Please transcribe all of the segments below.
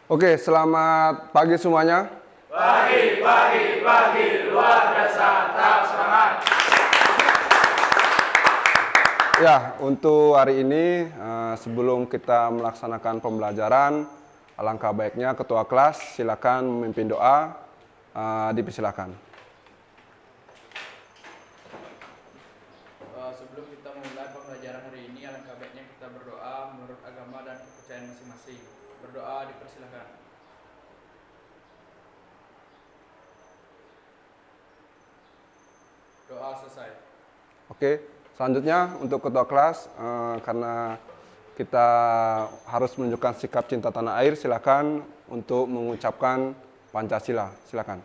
Oke, selamat pagi semuanya. Pagi, luar biasa, tetap semangat. Ya, untuk hari ini sebelum kita melaksanakan pembelajaran, alangkah baiknya ketua kelas silakan memimpin doa, dipersilakan. Sebelum kita memulai pembelajaran hari ini, alangkah baiknya kita berdoa menurut agama dan kepercayaan masing-masing. Berdoa dipersilakan. Doa selesai. Oke, selanjutnya untuk ketua kelas, karena kita harus menunjukkan sikap cinta tanah air, silakan untuk mengucapkan Pancasila. Silakan.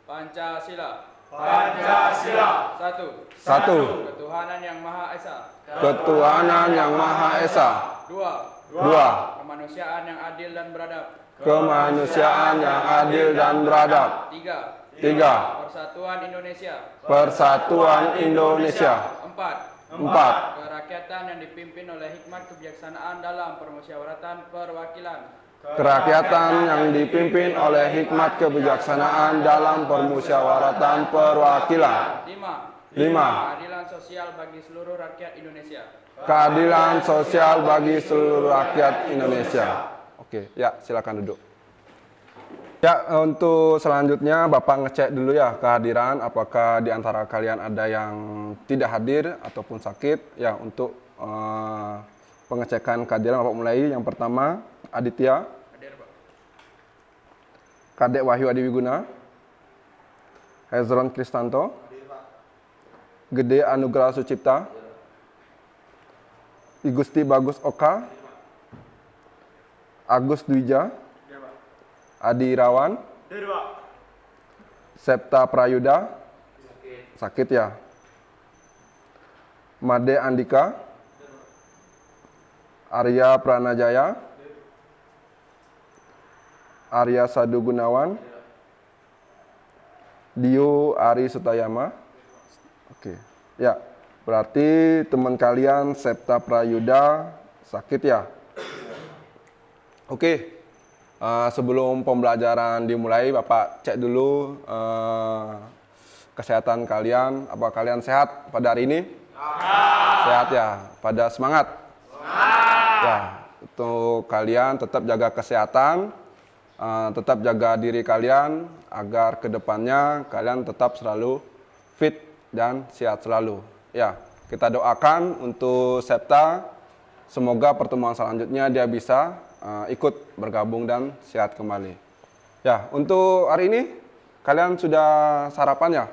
Pancasila. Satu. Ketuhanan yang Maha Esa. Ketuhanan yang Maha Esa. Dua. Kemanusiaan yang adil dan beradab. Kemanusiaan yang adil dan beradab. Tiga. Persatuan Indonesia. Persatuan Indonesia. Empat. Kerakyatan yang dipimpin oleh hikmat kebijaksanaan dalam permusyawaratan perwakilan. Kerakyatan yang dipimpin oleh hikmat kebijaksanaan dalam permusyawaratan perwakilan. Lima. Keadilan sosial bagi seluruh rakyat Indonesia. Keadilan sosial bagi seluruh rakyat Indonesia. Oke, ya silakan duduk. Ya, untuk selanjutnya Bapak ngecek dulu ya kehadiran, apakah di antara kalian ada yang tidak hadir ataupun sakit. Ya, untuk pengecekan kehadiran Bapak mulai. Yang pertama, Aditya. Hadir, Pak. Kadek Wahyu Adiwiguna. Hezron Kristanto. Gede Anugrah Sucipta. Igusti Bagus Oka. Agus Dwija. Adi Irawan. Septa Prayuda. Sakit ya. Made Andika. Arya Pranajaya. Arya Sadu Gunawan. Dio Ari Sutayama. Oke. Ya, berarti teman kalian Septa Prayuda sakit ya. Oke. Sebelum pembelajaran dimulai, Bapak cek dulu kesehatan kalian. Apa kalian sehat pada hari ini? Sehat ya. Pada semangat. Ya, untuk kalian tetap jaga kesehatan, tetap jaga diri kalian agar kedepannya kalian tetap selalu fit dan sehat selalu. Ya, kita doakan untuk Septa, semoga pertemuan selanjutnya dia bisa ikut bergabung dan sehat kembali. Ya, untuk hari ini kalian sudah sarapan ya?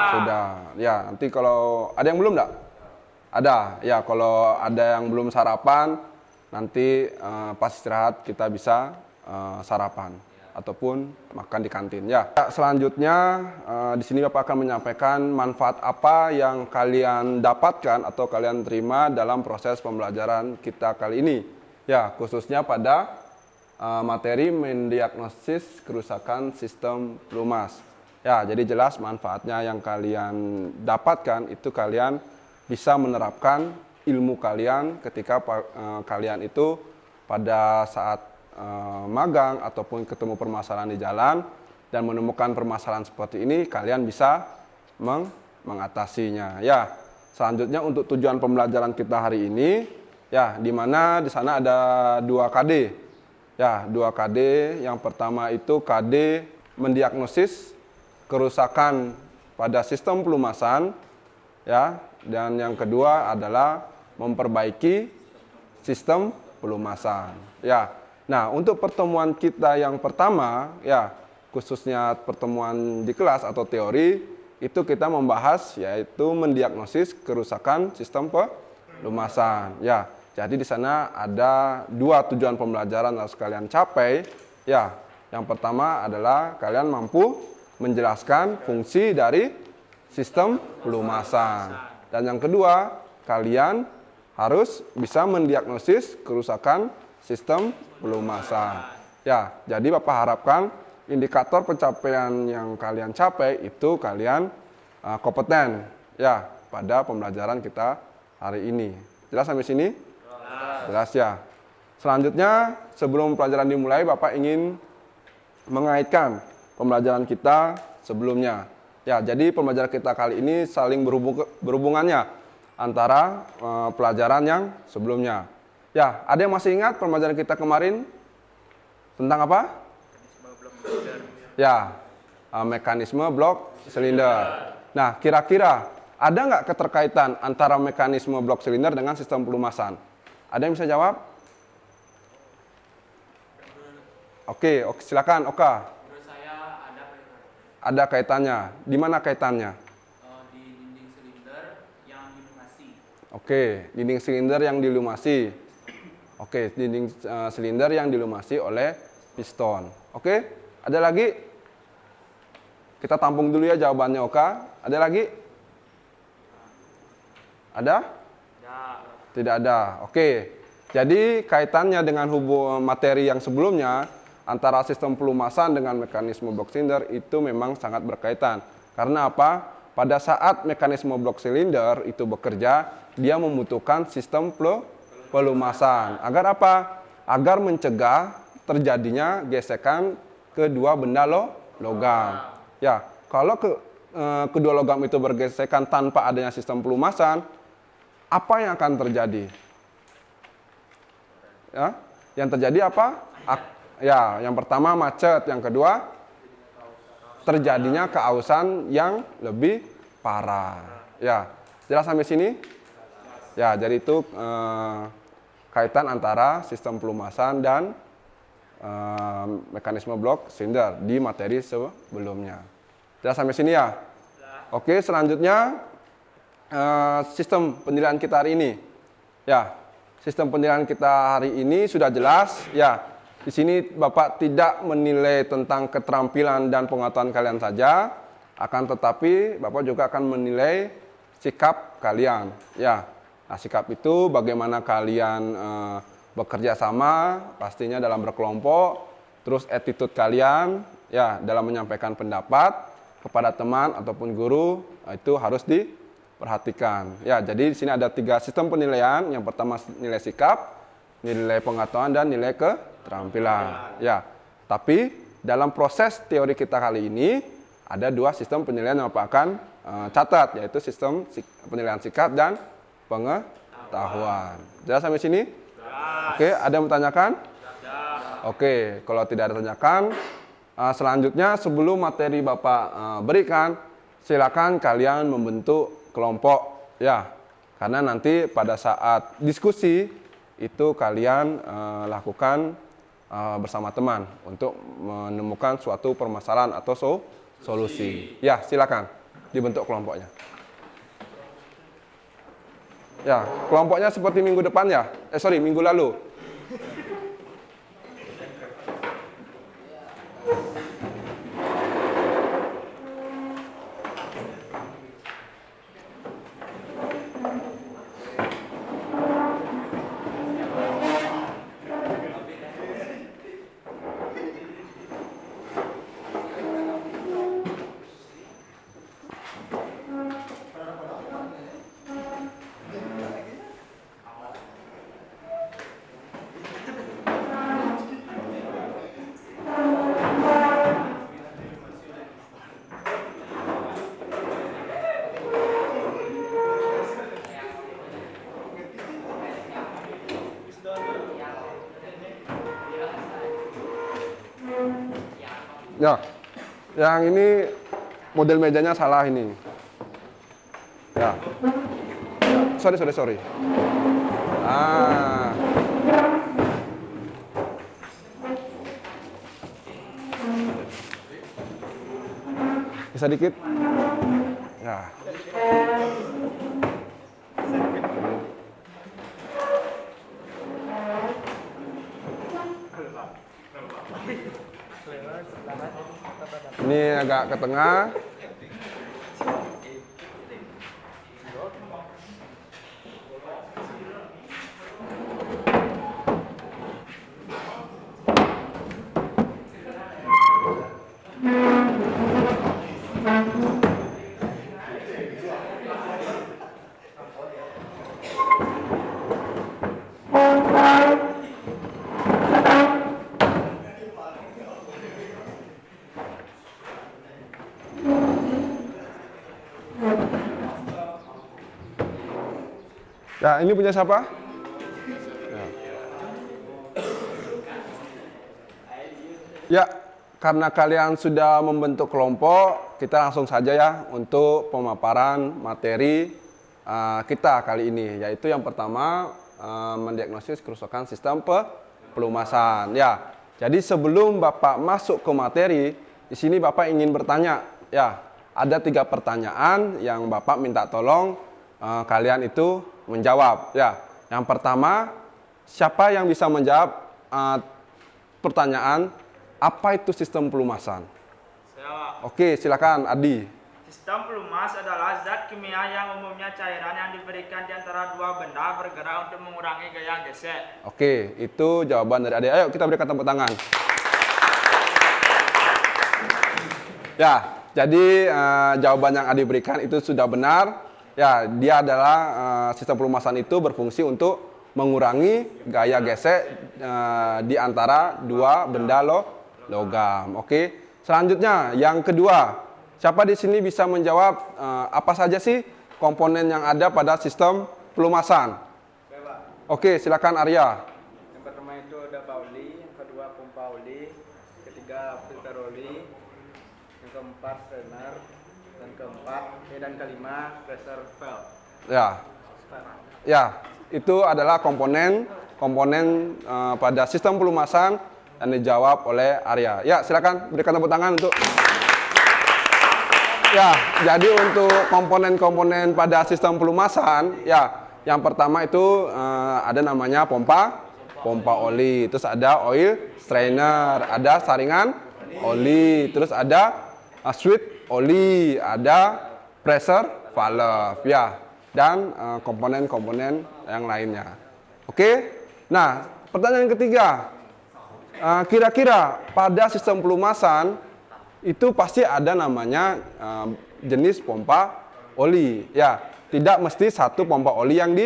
Sudah. Ya, nanti kalau ada yang belum enggak? Ada. Ya, kalau ada yang belum sarapan, nanti pas istirahat kita bisa sarapan ataupun makan di kantin. Ya, selanjutnya di sini Bapak akan menyampaikan manfaat apa yang kalian dapatkan atau kalian terima dalam proses pembelajaran kita kali ini. Ya, khususnya pada materi mendiagnosis kerusakan sistem pelumas. Ya, jadi jelas manfaatnya yang kalian dapatkan itu kalian bisa menerapkan ilmu kalian ketika kalian itu pada saat magang ataupun ketemu permasalahan di jalan dan menemukan permasalahan seperti ini, kalian bisa mengatasinya. Ya, selanjutnya untuk tujuan pembelajaran kita hari ini, ya, di mana di sana ada 2 KD. Ya, 2 KD. Yang pertama itu KD mendiagnosis kerusakan pada sistem pelumasan, ya, dan yang kedua adalah memperbaiki sistem pelumasan. Ya. Nah, untuk pertemuan kita yang pertama, ya, khususnya pertemuan di kelas atau teori, itu kita membahas yaitu mendiagnosis kerusakan sistem pelumasan. Ya, jadi di sana ada 2 tujuan pembelajaran yang harus kalian capai. Ya, yang pertama adalah kalian mampu menjelaskan fungsi dari sistem pelumasan. Dan yang kedua, kalian harus bisa mendiagnosis kerusakan sistem pelumasan. Ya, jadi Bapak harapkan indikator pencapaian yang kalian capai itu kalian kompeten ya pada pembelajaran kita hari ini. Jelas sampai sini? Jelas ya. Selanjutnya, sebelum pelajaran dimulai, Bapak ingin mengaitkan pembelajaran kita sebelumnya. Ya, jadi pembelajaran kita kali ini saling berhubungannya antara pelajaran yang sebelumnya. Ya, ada yang masih ingat pembelajaran kita kemarin tentang apa? Ya, mekanisme blok silinder. Nah, kira-kira ada nggak keterkaitan antara mekanisme blok silinder dengan sistem pelumasan? Ada yang bisa jawab? Oke, silakan, Oka. Menurut saya ada kaitan. Ada kaitannya. Di mana kaitannya? Di dinding silinder yang dilumasi. Oke, dinding silinder yang dilumasi. Oke, dinding silinder yang dilumasi oleh piston. Oke, ada lagi? Kita tampung dulu ya jawabannya, Oka. Ada lagi? Ada? Tidak ada. Oke. Jadi kaitannya dengan hubungan materi yang sebelumnya antara sistem pelumasan dengan mekanisme blok silinder itu memang sangat berkaitan. Karena apa? Pada saat mekanisme blok silinder itu bekerja, dia membutuhkan sistem pelumasan. Agar apa? Agar mencegah terjadinya gesekan kedua benda logam. Ya, kalau kedua logam itu bergesekan tanpa adanya sistem pelumasan, apa yang akan terjadi? Ya, yang terjadi apa? Ya, yang pertama macet, yang kedua terjadinya keausan yang lebih parah. Ya, jelas sampai sini? Ya, jadi itu kaitan antara sistem pelumasan dan mekanisme blok silinder di materi sebelumnya. Jelas sampai sini ya? Oke, selanjutnya sistem penilaian kita hari ini. Ya, sistem penilaian kita hari ini sudah jelas. Ya, di sini Bapak tidak menilai tentang keterampilan dan pengetahuan kalian saja, akan tetapi Bapak juga akan menilai sikap kalian. Ya, nah sikap itu bagaimana kalian bekerja sama, pastinya dalam berkelompok, terus attitude kalian, ya dalam menyampaikan pendapat kepada teman ataupun guru itu harus diperhatikan. Ya, jadi di sini ada 3 sistem penilaian. Yang pertama nilai sikap, nilai pengetahuan dan nilai keterampilan. Ya, tapi dalam proses teori kita kali ini ada 2 sistem penilaian yang Bapak akan catat, yaitu sistem penilaian sikap dan pengetahuan. Jelas sampai sini? Oke, ada yang bertanyakan? Oke, kalau tidak ada tanyakan, selanjutnya sebelum materi Bapak berikan, silakan kalian membentuk kelompok ya. Karena nanti pada saat diskusi itu kalian lakukan bersama teman untuk menemukan suatu permasalahan atau solusi. Ya, silakan dibentuk kelompoknya. Ya, kelompoknya seperti minggu depan ya? Minggu lalu. Ya, yang ini model mejanya salah ini. Ya, sorry. Bisa dikit? Ya. Ini agak ke tengah. Ya, ini punya siapa? Ya, karena kalian sudah membentuk kelompok, kita langsung saja ya untuk pemaparan materi kita kali ini, yaitu yang pertama mendiagnosis kerusakan sistem pelumasan. Ya, jadi sebelum Bapak masuk ke materi, di sini Bapak ingin bertanya, ya, ada 3 pertanyaan yang Bapak minta tolong kalian itu menjawab. Ya, yang pertama, siapa yang bisa menjawab pertanyaan apa itu sistem pelumasan? Saya. Oke, silakan Adi. Sistem pelumas adalah zat kimia yang umumnya cairan yang diberikan di antara 2 benda bergerak untuk mengurangi gaya gesek. Oke, itu jawaban dari Adi. Ayo kita berikan tepuk tangan. Ya, jadi jawaban yang Adi berikan itu sudah benar. Ya, dia adalah sistem pelumasan itu berfungsi untuk mengurangi gaya gesek di antara 2 benda logam. Oke. Selanjutnya yang kedua, siapa di sini bisa menjawab apa saja sih komponen yang ada pada sistem pelumasan? Oke, silakan Arya. Yang pertama itu ada Pauli, yang kedua pompa oli, ketiga filter oli, yang keempat strainer, dan kelima pressure valve. Ya. Ya, itu adalah komponen pada sistem pelumasan yang dijawab oleh Arya. Ya, silakan berikan tepuk tangan untuk. Ya, jadi untuk komponen-komponen pada sistem pelumasan, ya, yang pertama itu ada namanya pompa oli, terus ada oil strainer, ada saringan oli, terus ada sweet oli, ada pressure valve, ya, dan komponen-komponen yang lainnya. Oke, nah pertanyaan ketiga. Kira-kira pada sistem pelumasan itu pasti ada namanya jenis pompa oli. Ya, tidak mesti satu pompa oli yang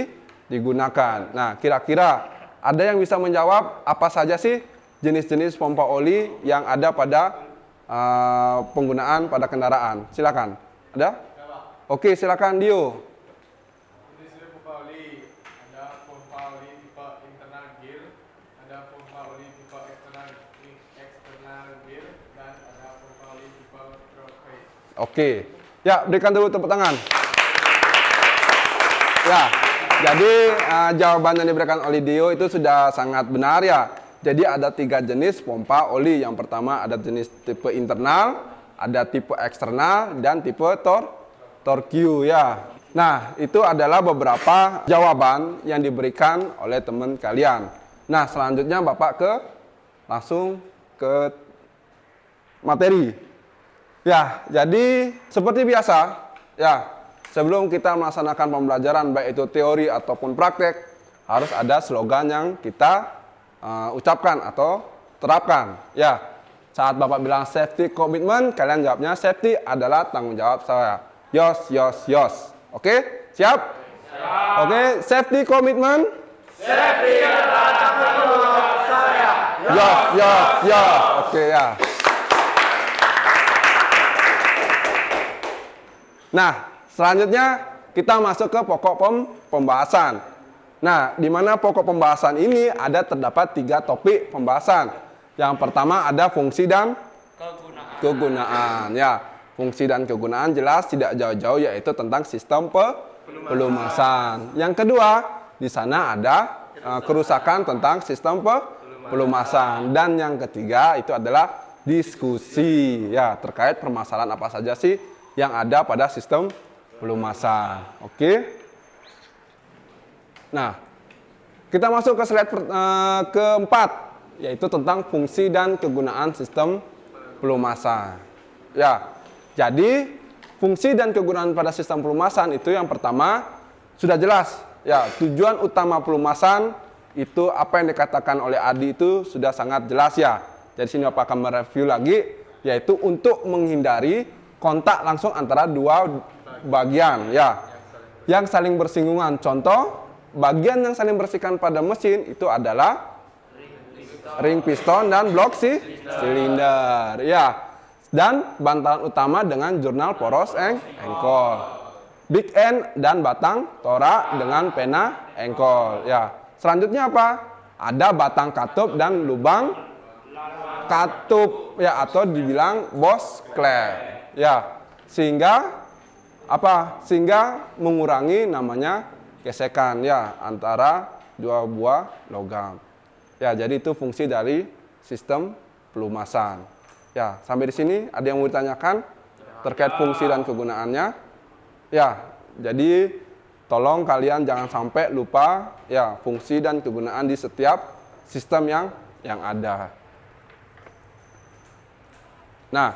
digunakan. Nah, kira-kira ada yang bisa menjawab apa saja sih jenis-jenis pompa oli yang ada pada penggunaan pada kendaraan? Silakan. Ada? Oke, silakan Dio. Jenis pompa oli ada pompa oli tipe internal gear, ada pompa oli tipe external gear, dan ada pompa oli tipe throat phase. Oke, ya berikan dulu tepuk tangan. Ya, jadi jawaban yang diberikan oleh Dio itu sudah sangat benar ya. Jadi ada 3 jenis pompa oli. Yang pertama ada jenis tipe internal, ada tipe eksternal, dan tipe torque ya. Nah, itu adalah beberapa jawaban yang diberikan oleh teman kalian. Nah, selanjutnya Bapak langsung ke materi. Ya, jadi seperti biasa, ya, sebelum kita melaksanakan pembelajaran baik itu teori ataupun praktek, harus ada slogan yang kita ucapkan atau terapkan. Ya, saat Bapak bilang safety commitment, kalian jawabnya safety adalah tanggung jawab saya. Yos, yos, yos. Oke, siap? Siap. Oke, safety commitment. Safety adalah tanggung jawab saya. Yos, yos, yos. Oke ya. Nah, selanjutnya kita masuk ke pokok pembahasan. Nah, di mana pokok pembahasan ini terdapat 3 topik pembahasan. Yang pertama ada fungsi dan kegunaan. Ya, fungsi dan kegunaan jelas tidak jauh-jauh, yaitu tentang sistem pelumasan. Yang kedua, di sana ada kerusakan tentang sistem pelumasan. Dan yang ketiga itu adalah diskusi, ya, terkait permasalahan apa saja sih yang ada pada sistem pelumasan. Oke. Nah, kita masuk ke slide keempat, yaitu tentang fungsi dan kegunaan sistem pelumasan. Ya, jadi fungsi dan kegunaan pada sistem pelumasan itu yang pertama sudah jelas. Ya, tujuan utama pelumasan itu apa yang dikatakan oleh Adi itu sudah sangat jelas ya. Jadi sini Bapak akan mereview lagi, yaitu untuk menghindari kontak langsung antara 2 bagian ya yang saling bersinggungan. Contoh, bagian yang saling bersinggungan pada mesin itu adalah ring piston dan blok silinder ya. Dan bantalan utama dengan jurnal poros engkol, big end dan batang torak dengan pena engkol. Ya. Selanjutnya apa? Ada batang katup dan lubang katup ya, atau dibilang boskler. Ya. Sehingga apa? Sehingga mengurangi namanya gesekan ya antara dua buah logam. Ya, jadi itu fungsi dari sistem pelumasan. Ya, sampai di sini ada yang mau ditanyakan terkait fungsi dan kegunaannya? Ya, jadi tolong kalian jangan sampai lupa ya fungsi dan kegunaan di setiap sistem yang ada. Nah,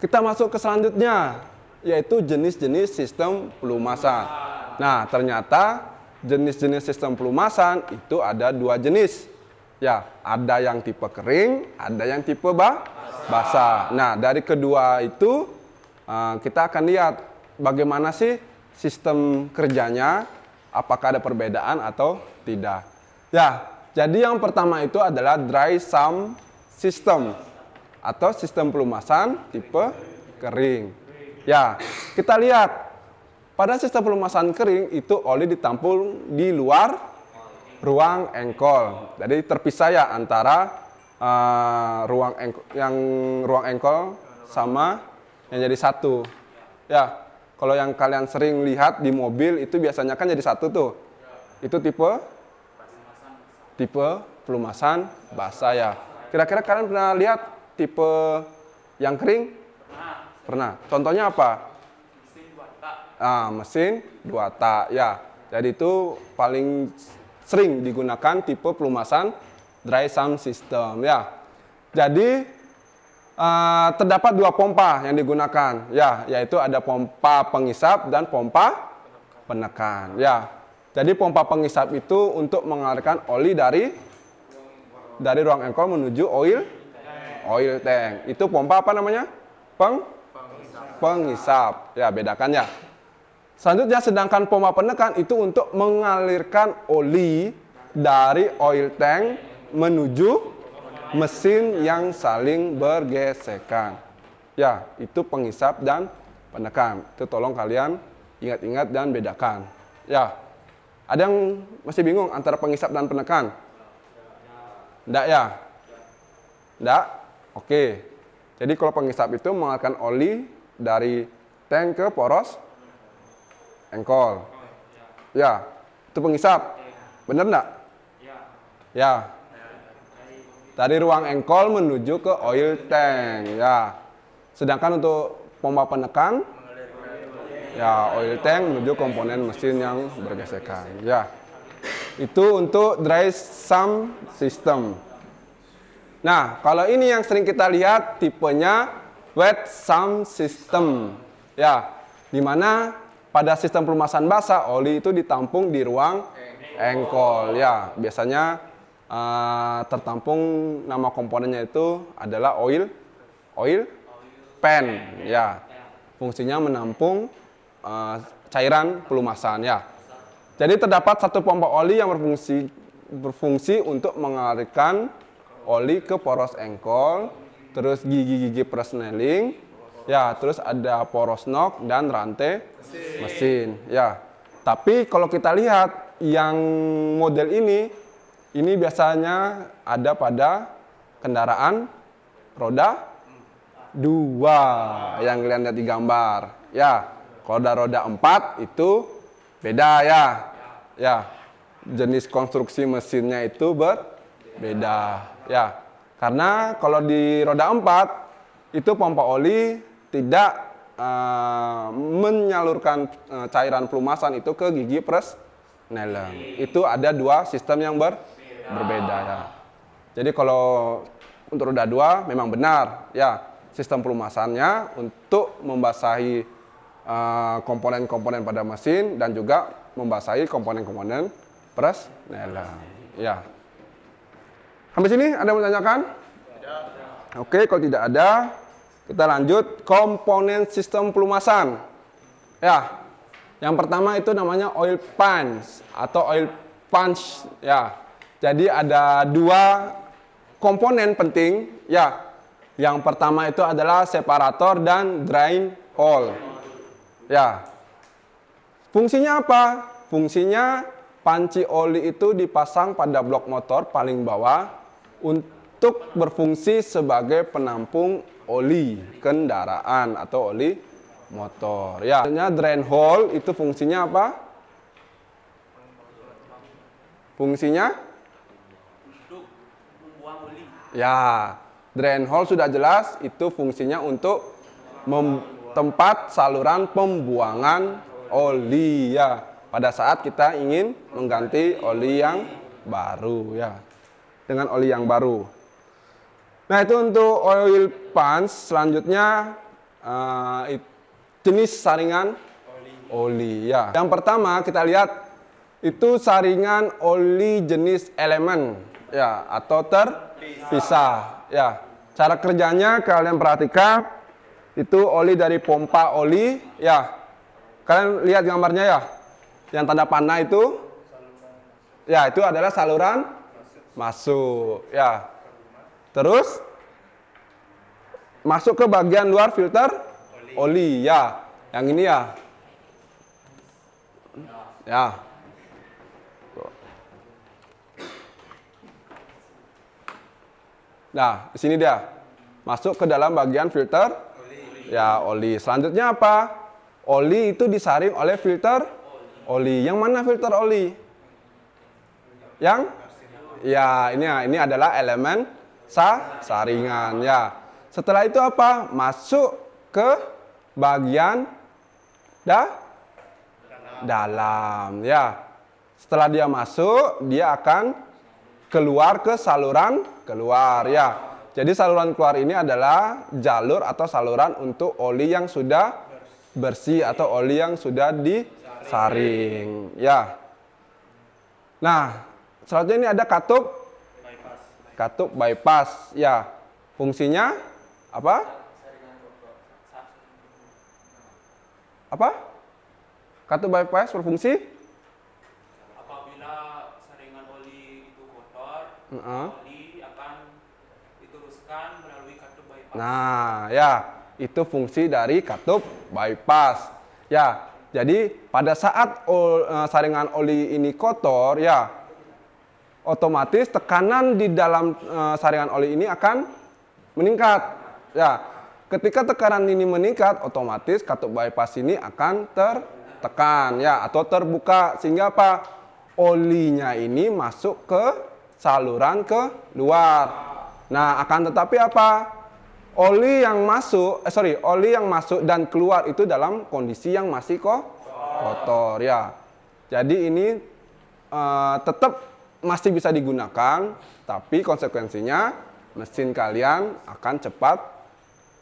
kita masuk ke selanjutnya, yaitu jenis-jenis sistem pelumasan. Nah, ternyata jenis-jenis sistem pelumasan itu ada dua jenis. Ya, ada yang tipe kering, ada yang tipe basah. Nah, dari kedua itu kita akan lihat bagaimana sih sistem kerjanya, apakah ada perbedaan atau tidak. Ya, jadi yang pertama itu adalah dry sump system atau sistem pelumasan tipe kering. Ya, kita lihat pada sistem pelumasan kering itu oli ditampung di luar ruang engkol. Jadi terpisah ya antara ruang engkol sama yang jadi satu. Ya, kalau yang kalian sering lihat di mobil itu biasanya kan jadi satu tuh. Itu tipe pelumasan basah ya. Kira-kira kalian pernah lihat tipe yang kering? Pernah. Contohnya apa? Mesin 2 tak ya. Jadi itu paling sering digunakan tipe pelumasan dry sump system ya. Jadi terdapat dua pompa yang digunakan ya, yaitu ada pompa pengisap dan pompa penekan ya. Jadi pompa pengisap itu untuk mengalirkan oli dari ruang engkol menuju oil tank. Itu pompa apa namanya? Pengisap ya, bedakan ya. Selanjutnya, sedangkan pompa penekan itu untuk mengalirkan oli dari oil tank menuju mesin yang saling bergesekan. Ya, itu pengisap dan penekan. Itu tolong kalian ingat-ingat dan bedakan. Ya, ada yang masih bingung antara pengisap dan penekan? Enggak ya? Enggak? Oke. Jadi kalau pengisap itu mengalirkan oli dari tank ke poros engkol. Ya, itu pengisap. Bener enggak? Ya. Dari ruang engkol menuju ke oil tank. Ya. Sedangkan untuk pompa penekan, ya oil tank menuju komponen mesin yang bergesekan. Ya. Itu untuk dry sump system. Nah, kalau ini yang sering kita lihat tipenya wet sump system. Ya, di mana pada sistem pelumasan basah, oli itu ditampung di ruang engkol. Ya, biasanya tertampung, nama komponennya itu adalah oil pan. Ya, fungsinya menampung cairan pelumasan. Ya, jadi terdapat satu pompa oli yang berfungsi untuk mengalirkan oli ke poros engkol, terus gigi-gigi persneling. Ya, terus ada poros nok dan rantai mesin. Ya, tapi kalau kita lihat yang model ini biasanya ada pada kendaraan roda 2 yang kalian lihat di gambar. Ya, kalau roda 4 itu beda ya. Ya, jenis konstruksi mesinnya itu berbeda. Ya, karena kalau di roda 4 itu pompa oli tidak menyalurkan cairan pelumasan itu ke gigi persneling. Itu ada dua sistem yang berbeda ya. Jadi kalau untuk roda 2 memang benar ya, sistem pelumasannya untuk membasahi komponen-komponen pada mesin dan juga membasahi komponen-komponen persneling. Ya. Sampai sini ada yang menanyakan? Oke, kalau tidak ada, kita lanjut komponen sistem pelumasan. Ya, yang pertama itu namanya oil punch atau oil punch. Ya, jadi ada dua komponen penting. Ya, yang pertama itu adalah separator dan drain hole. Ya, fungsinya apa? Fungsinya panci oli itu dipasang pada blok motor paling bawah untuk berfungsi sebagai penampung oli kendaraan atau oli motor. Ya, drain hole itu fungsinya apa? Fungsinya? Untuk membuang oli. Ya, drain hole sudah jelas itu fungsinya untuk tempat saluran pembuangan oli ya. Pada saat kita ingin mengganti oli yang baru ya. Dengan oli yang baru. Nah, itu untuk oil punch. Selanjutnya jenis saringan oli ya. Yang pertama kita lihat itu saringan oli jenis elemen ya atau terpisah ya. Cara kerjanya kalian perhatikan itu oli dari pompa oli ya. Kalian lihat gambarnya ya. Yang tanda panah itu ya itu adalah saluran masuk ya. Terus masuk ke bagian luar filter oli ya. Yang ini ya. Ya. Nah, di sini dia. Masuk ke dalam bagian filter ya oli. Selanjutnya apa? Oli itu disaring oleh filter oli. Yang mana filter oli? Yang ya, ini adalah elemen saringan ya. Setelah itu apa? Masuk ke bagian dalam ya. Setelah dia masuk, dia akan keluar ke saluran keluar ya. Jadi saluran keluar ini adalah jalur atau saluran untuk oli yang sudah bersih atau oli yang sudah disaring ya. Nah, selanjutnya ini ada katup bypass ya. Fungsinya apa? Apa? Katup bypass berfungsi Apabila saringan oli itu kotor, oli akan diteruskan melalui katup bypass. Nah, ya, itu fungsi dari katup bypass. Ya, jadi pada saat saringan oli ini kotor, ya, otomatis tekanan di dalam saringan oli ini akan meningkat. Ya, ketika tekanan ini meningkat, otomatis katup bypass ini akan tertekan, ya, atau terbuka sehingga apa? Olinya ini masuk ke saluran keluar. Nah, akan tetapi apa? Oli yang masuk dan keluar itu dalam kondisi yang masih kotor ya. Jadi ini tetap masih bisa digunakan, tapi konsekuensinya mesin kalian akan cepat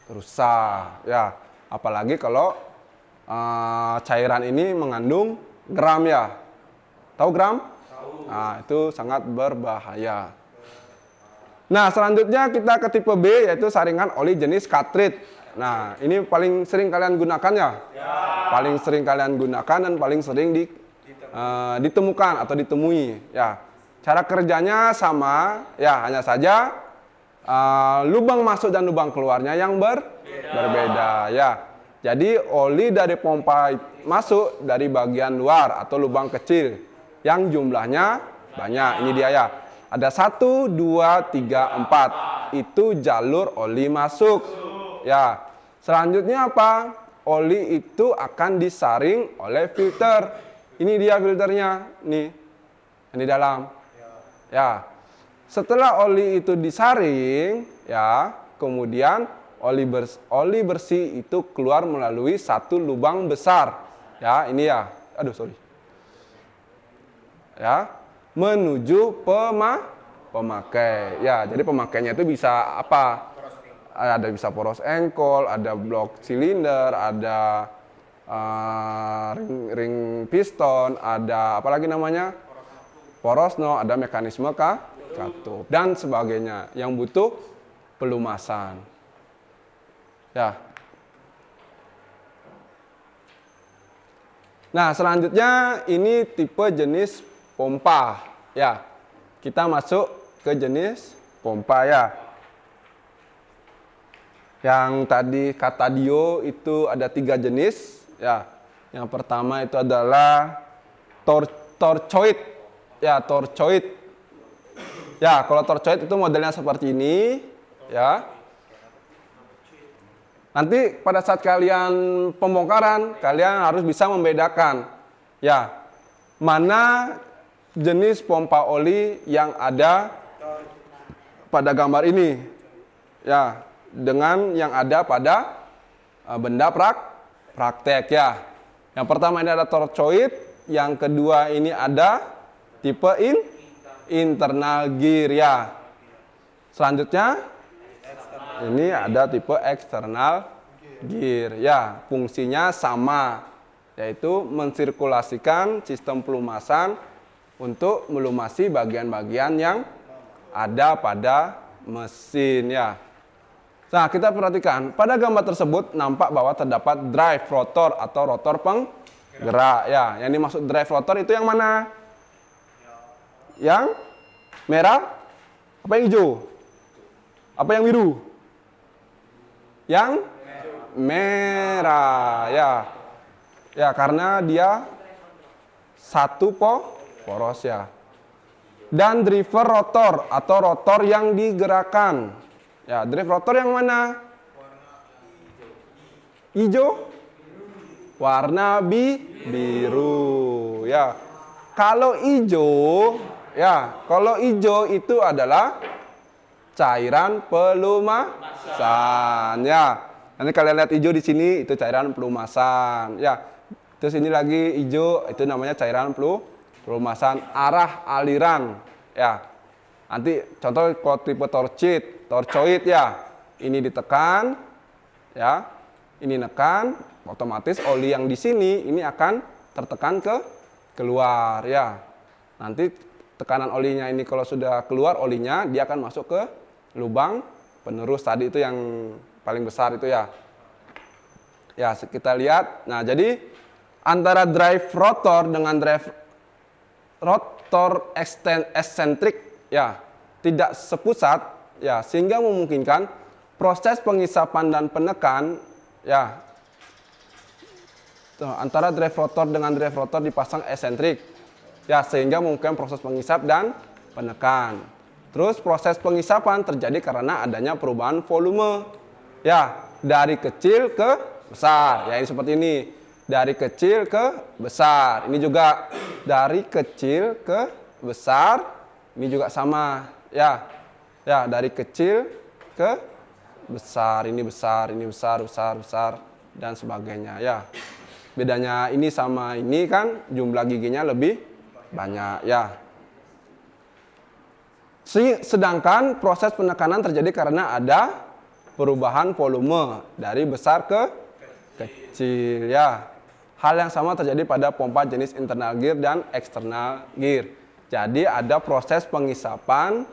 rusak ya. Apalagi kalau cairan ini mengandung gram ya. Tahu gram? Tahu. Nah, itu sangat berbahaya. Nah, selanjutnya kita ke tipe B, yaitu saringan oli jenis cartridge. Nah, ini paling sering kalian gunakan ya? Paling sering kalian gunakan dan paling sering ditemukan atau ditemui. Ya, cara kerjanya sama, ya hanya saja lubang masuk dan lubang keluarnya yang berbeda. Ya, jadi oli dari pompa masuk dari bagian luar atau lubang kecil yang jumlahnya banyak. Ini dia ya. Ada 1, 2, 3, 4. Itu jalur oli masuk. Ya. Selanjutnya apa? Oli itu akan disaring oleh filter. Ini dia filternya. Nih. Ini dalam. Ya. Setelah oli itu disaring, ya, kemudian oli bersih itu keluar melalui satu lubang besar. Ya, ini ya. Aduh, sorry. Ya, menuju pemakai. Ya, jadi pemakainya itu bisa apa? Ada bisa poros engkol, ada blok silinder, ada ring piston, ada apa lagi namanya? Poros no, ada mekanisme katup dan sebagainya yang butuh pelumasan. Ya. Nah, selanjutnya ini tipe jenis pompa. Ya, kita masuk ke jenis pompa ya. Yang tadi kata Dio itu ada 3 jenis. Ya, yang pertama itu adalah torchoid ya torcoid. Ya, kalau torcoid itu modelnya seperti ini, ya. Nanti pada saat kalian pembongkaran, kalian harus bisa membedakan, ya, mana jenis pompa oli yang ada pada gambar ini, ya, dengan yang ada pada benda praktek, ya. Yang pertama ini ada torcoid, yang kedua ini ada tipe internal gear, ya. Selanjutnya ini ada tipe external gear, ya. Fungsinya sama, yaitu mensirkulasikan sistem pelumasan untuk melumasi bagian-bagian yang ada pada mesin, ya. Nah, kita perhatikan pada gambar tersebut nampak bahwa terdapat drive rotor atau rotor penggerak, ya. Yang dimaksud drive rotor itu yang mana? Yang merah? Apa yang hijau? Apa yang biru? Yang merah, ya. Ya, karena dia satu poros, ya. Dan driver rotor atau rotor yang digerakkan. Ya, drive rotor yang mana? Hijau? Warna biru, ya. Kalau hijau, ya, kalau hijau itu adalah cairan pelumasan, ya. Nanti kalian lihat hijau di sini itu cairan pelumasan, ya. Terus ini lagi hijau itu namanya cairan pelumasan arah aliran, ya. Nanti contoh kalau tipe torcoid, ya. Ini ditekan, ya. Ini nekan, otomatis oli yang di sini ini akan tertekan keluar, ya. Nanti tekanan olinya ini kalau sudah keluar olinya, dia akan masuk ke lubang penerus tadi itu yang paling besar itu, ya. Ya, kita lihat. Nah, jadi antara drive rotor dengan drive rotor eksentrik, ya, tidak sepusat, ya, sehingga memungkinkan proses pengisapan dan penekan, ya. Tuh, antara drive rotor dengan drive rotor dipasang eksentrik, ya, sehingga memungkinkan proses pengisap dan penekan. Terus proses pengisapan terjadi karena adanya perubahan volume, ya, dari kecil ke besar, ya. Ini seperti ini, dari kecil ke besar. Ini juga dari kecil ke besar, ini juga sama, ya. Ya, dari kecil ke besar, ini besar, ini besar, besar, besar, dan sebagainya, ya. Bedanya ini sama ini kan jumlah giginya lebih banyak, ya. Sedangkan proses penekanan terjadi karena ada perubahan volume dari besar ke kecil, ya. Hal yang sama terjadi pada pompa jenis internal gear dan external gear. Jadi ada proses pengisapan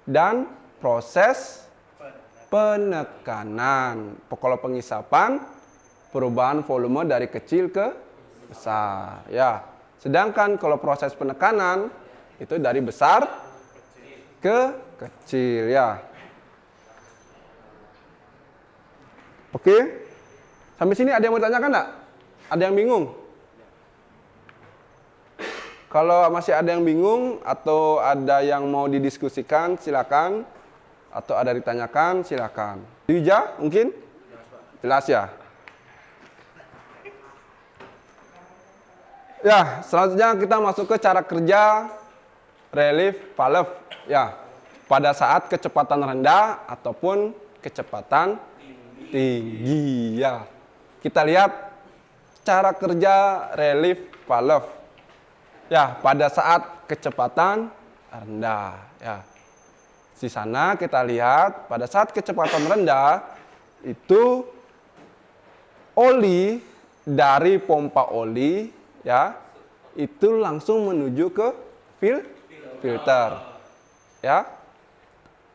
dan proses penekanan. Kalau pengisapan perubahan volume dari kecil ke besar, ya. Sedangkan kalau proses penekanan itu dari besar ke kecil, ya. Oke. Sampai sini ada yang mau ditanyakan enggak? Ada yang bingung? Kalau masih ada yang bingung atau ada yang mau didiskusikan, silakan. Atau ada ditanyakan, silakan. Wija, mungkin? Jelas, ya? Ya, selanjutnya kita masuk ke cara kerja relief valve, ya, pada saat kecepatan rendah ataupun kecepatan tinggi, ya. Kita lihat cara kerja relief valve, ya, pada saat kecepatan rendah, ya. Di sana kita lihat pada saat kecepatan rendah itu oli dari pompa oli, ya, itu langsung menuju ke filter, ya.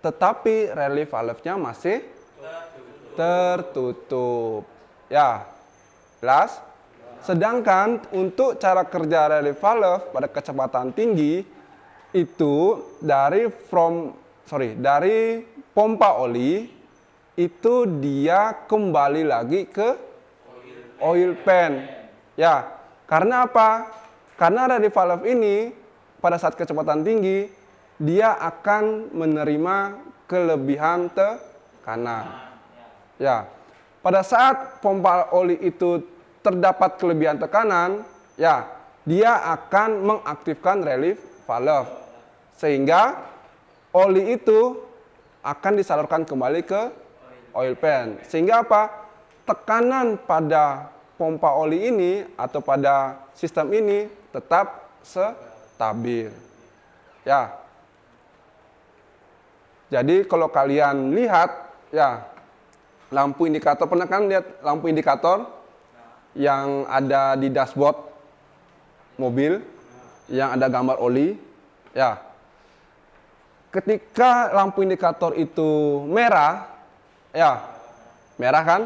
Tetapi relief valve-nya masih tertutup, ya. Jelas? Sedangkan untuk cara kerja relief valve pada kecepatan tinggi itu dari pompa oli itu dia kembali lagi ke oil pan, ya. Karena apa? Karena relief valve ini pada saat kecepatan tinggi, dia akan menerima kelebihan tekanan. Ya, pada saat pompa oli itu terdapat kelebihan tekanan, ya, dia akan mengaktifkan relief valve, sehingga oli itu akan disalurkan kembali ke oil pan. Sehingga apa? Tekanan pada pompa oli ini atau pada sistem ini tetap stabil. Ya. Jadi kalau kalian lihat, ya, lampu indikator, pernah kan lihat lampu indikator yang ada di dashboard mobil yang ada gambar oli? Ya. Ketika lampu indikator itu merah, ya, merah kan?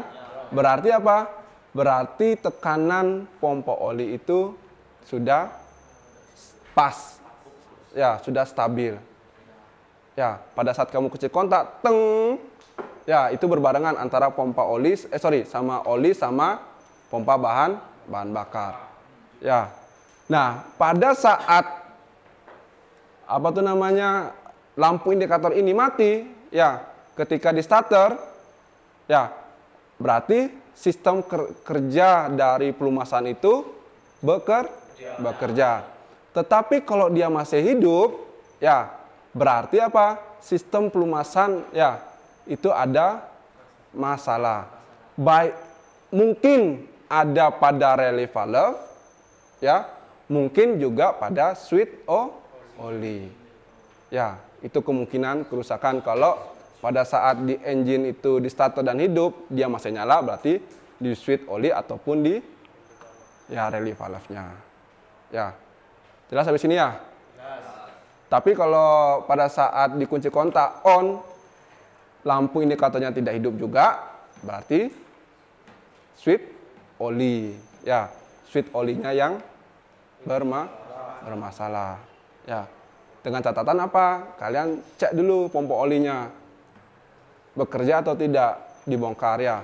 Berarti apa? Berarti tekanan pompa oli itu sudah pas, ya, sudah stabil. Ya, pada saat kamu kecil kontak, teng, ya, itu berbarengan antara pompa oli, sama oli sama pompa bahan bakar. Ya, nah, pada saat lampu indikator ini mati, ya, ketika di starter, ya, berarti sistem kerja dari pelumasan itu bekerja. Tetapi kalau dia masih hidup, ya, berarti apa? Sistem pelumasan, ya, itu ada masalah. Baik, mungkin ada pada relief valve, ya, mungkin juga pada switch oli. Ya, itu kemungkinan kerusakan. Kalau pada saat di engine itu di starter dan hidup, dia masih nyala, berarti di switch oli ataupun di, ya, relief valve-nya. Ya, jelas habis ini ya? Tapi kalau pada saat dikunci kontak on, lampu indikatornya tidak hidup juga, berarti switch oli, ya, switch olinya yang bermasalah. Ya, dengan catatan apa? Kalian cek dulu pompa olinya bekerja atau tidak, dibongkar, ya.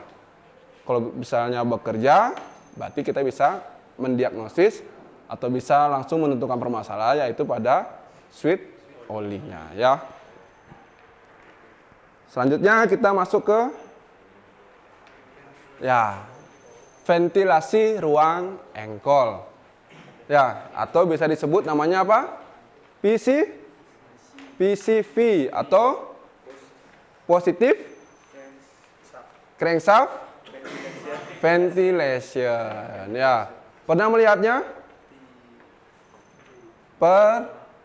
Kalau misalnya bekerja, berarti kita bisa mendiagnosis atau bisa langsung menentukan permasalahan, yaitu pada switch olinya, ya. Selanjutnya kita masuk ke, ya, ventilasi ruang engkol, ya, atau bisa disebut namanya apa? PCV atau positive crankshaft ventilation, ya. Pernah melihatnya?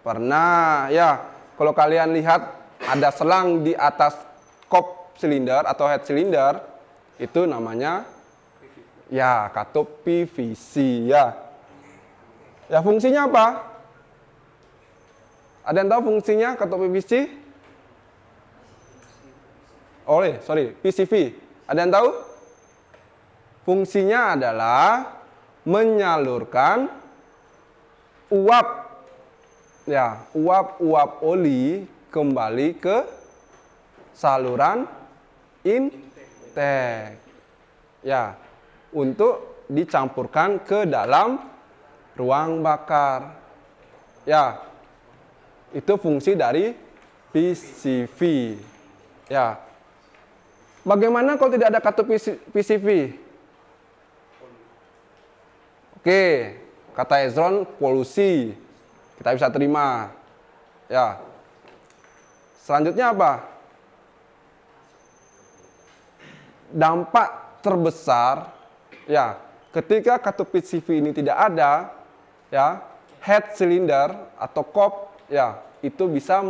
Pernah, ya. Kalau kalian lihat ada selang di atas kop silinder atau head silinder, itu namanya, ya, katup PVC, ya. Ya, fungsinya apa? Ada yang tahu fungsinya katup PVC? PCV. Ada yang tahu? Fungsinya adalah menyalurkan uap oli kembali ke saluran intake, ya, untuk dicampurkan ke dalam ruang bakar, ya. Itu fungsi dari PCV, ya. Bagaimana kalau tidak ada katup PCV? Oke, kata Ezron, polusi. Kita bisa terima, ya. Selanjutnya apa? Dampak terbesar, ya, ketika katup PCV ini tidak ada, ya, head cylinder atau kop, ya, itu bisa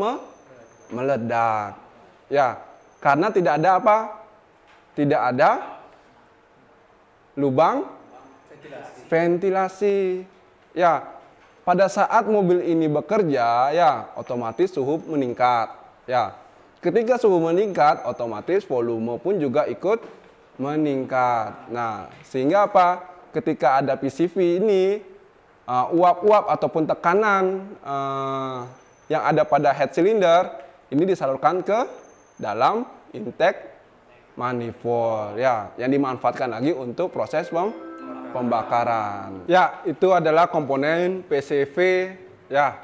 meledak, ya, karena tidak ada apa? Tidak ada lubang ventilasi, ya. Pada saat mobil ini bekerja, ya, otomatis suhu meningkat, ya. Ketika suhu meningkat, otomatis volume pun juga ikut meningkat. Nah, sehingga apa? Ketika ada PCV ini, uap-uap ataupun tekanan yang ada pada head cylinder ini disalurkan ke dalam intake manifold, ya, yang dimanfaatkan lagi untuk proses pembakaran. Ya, itu adalah komponen PCV, ya.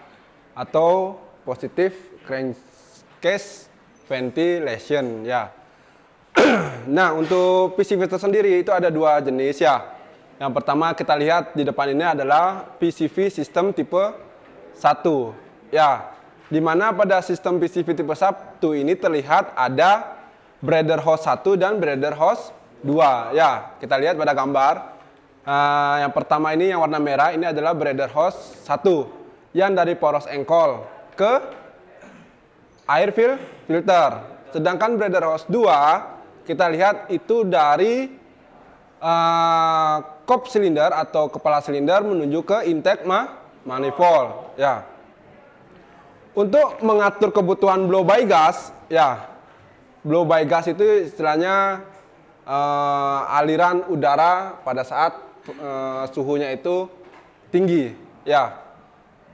atau positive crankcase ventilation ya. Nah, untuk PCV tersendiri itu ada dua jenis ya. Yang pertama kita lihat di depan ini adalah PCV sistem tipe 1 ya. Di mana pada sistem PCV tipe 1 ini terlihat ada breather hose 1 dan breather hose 2 ya. Kita lihat pada gambar. Yang pertama ini yang warna merah ini adalah breather hose 1 yang dari poros engkol ke air filter. Sedangkan breather hose 2 kita lihat itu dari kop silinder atau kepala silinder menuju ke intake manifold ya. Untuk mengatur kebutuhan blow by gas ya. Blow by gas itu istilahnya aliran udara pada saat suhunya itu tinggi ya.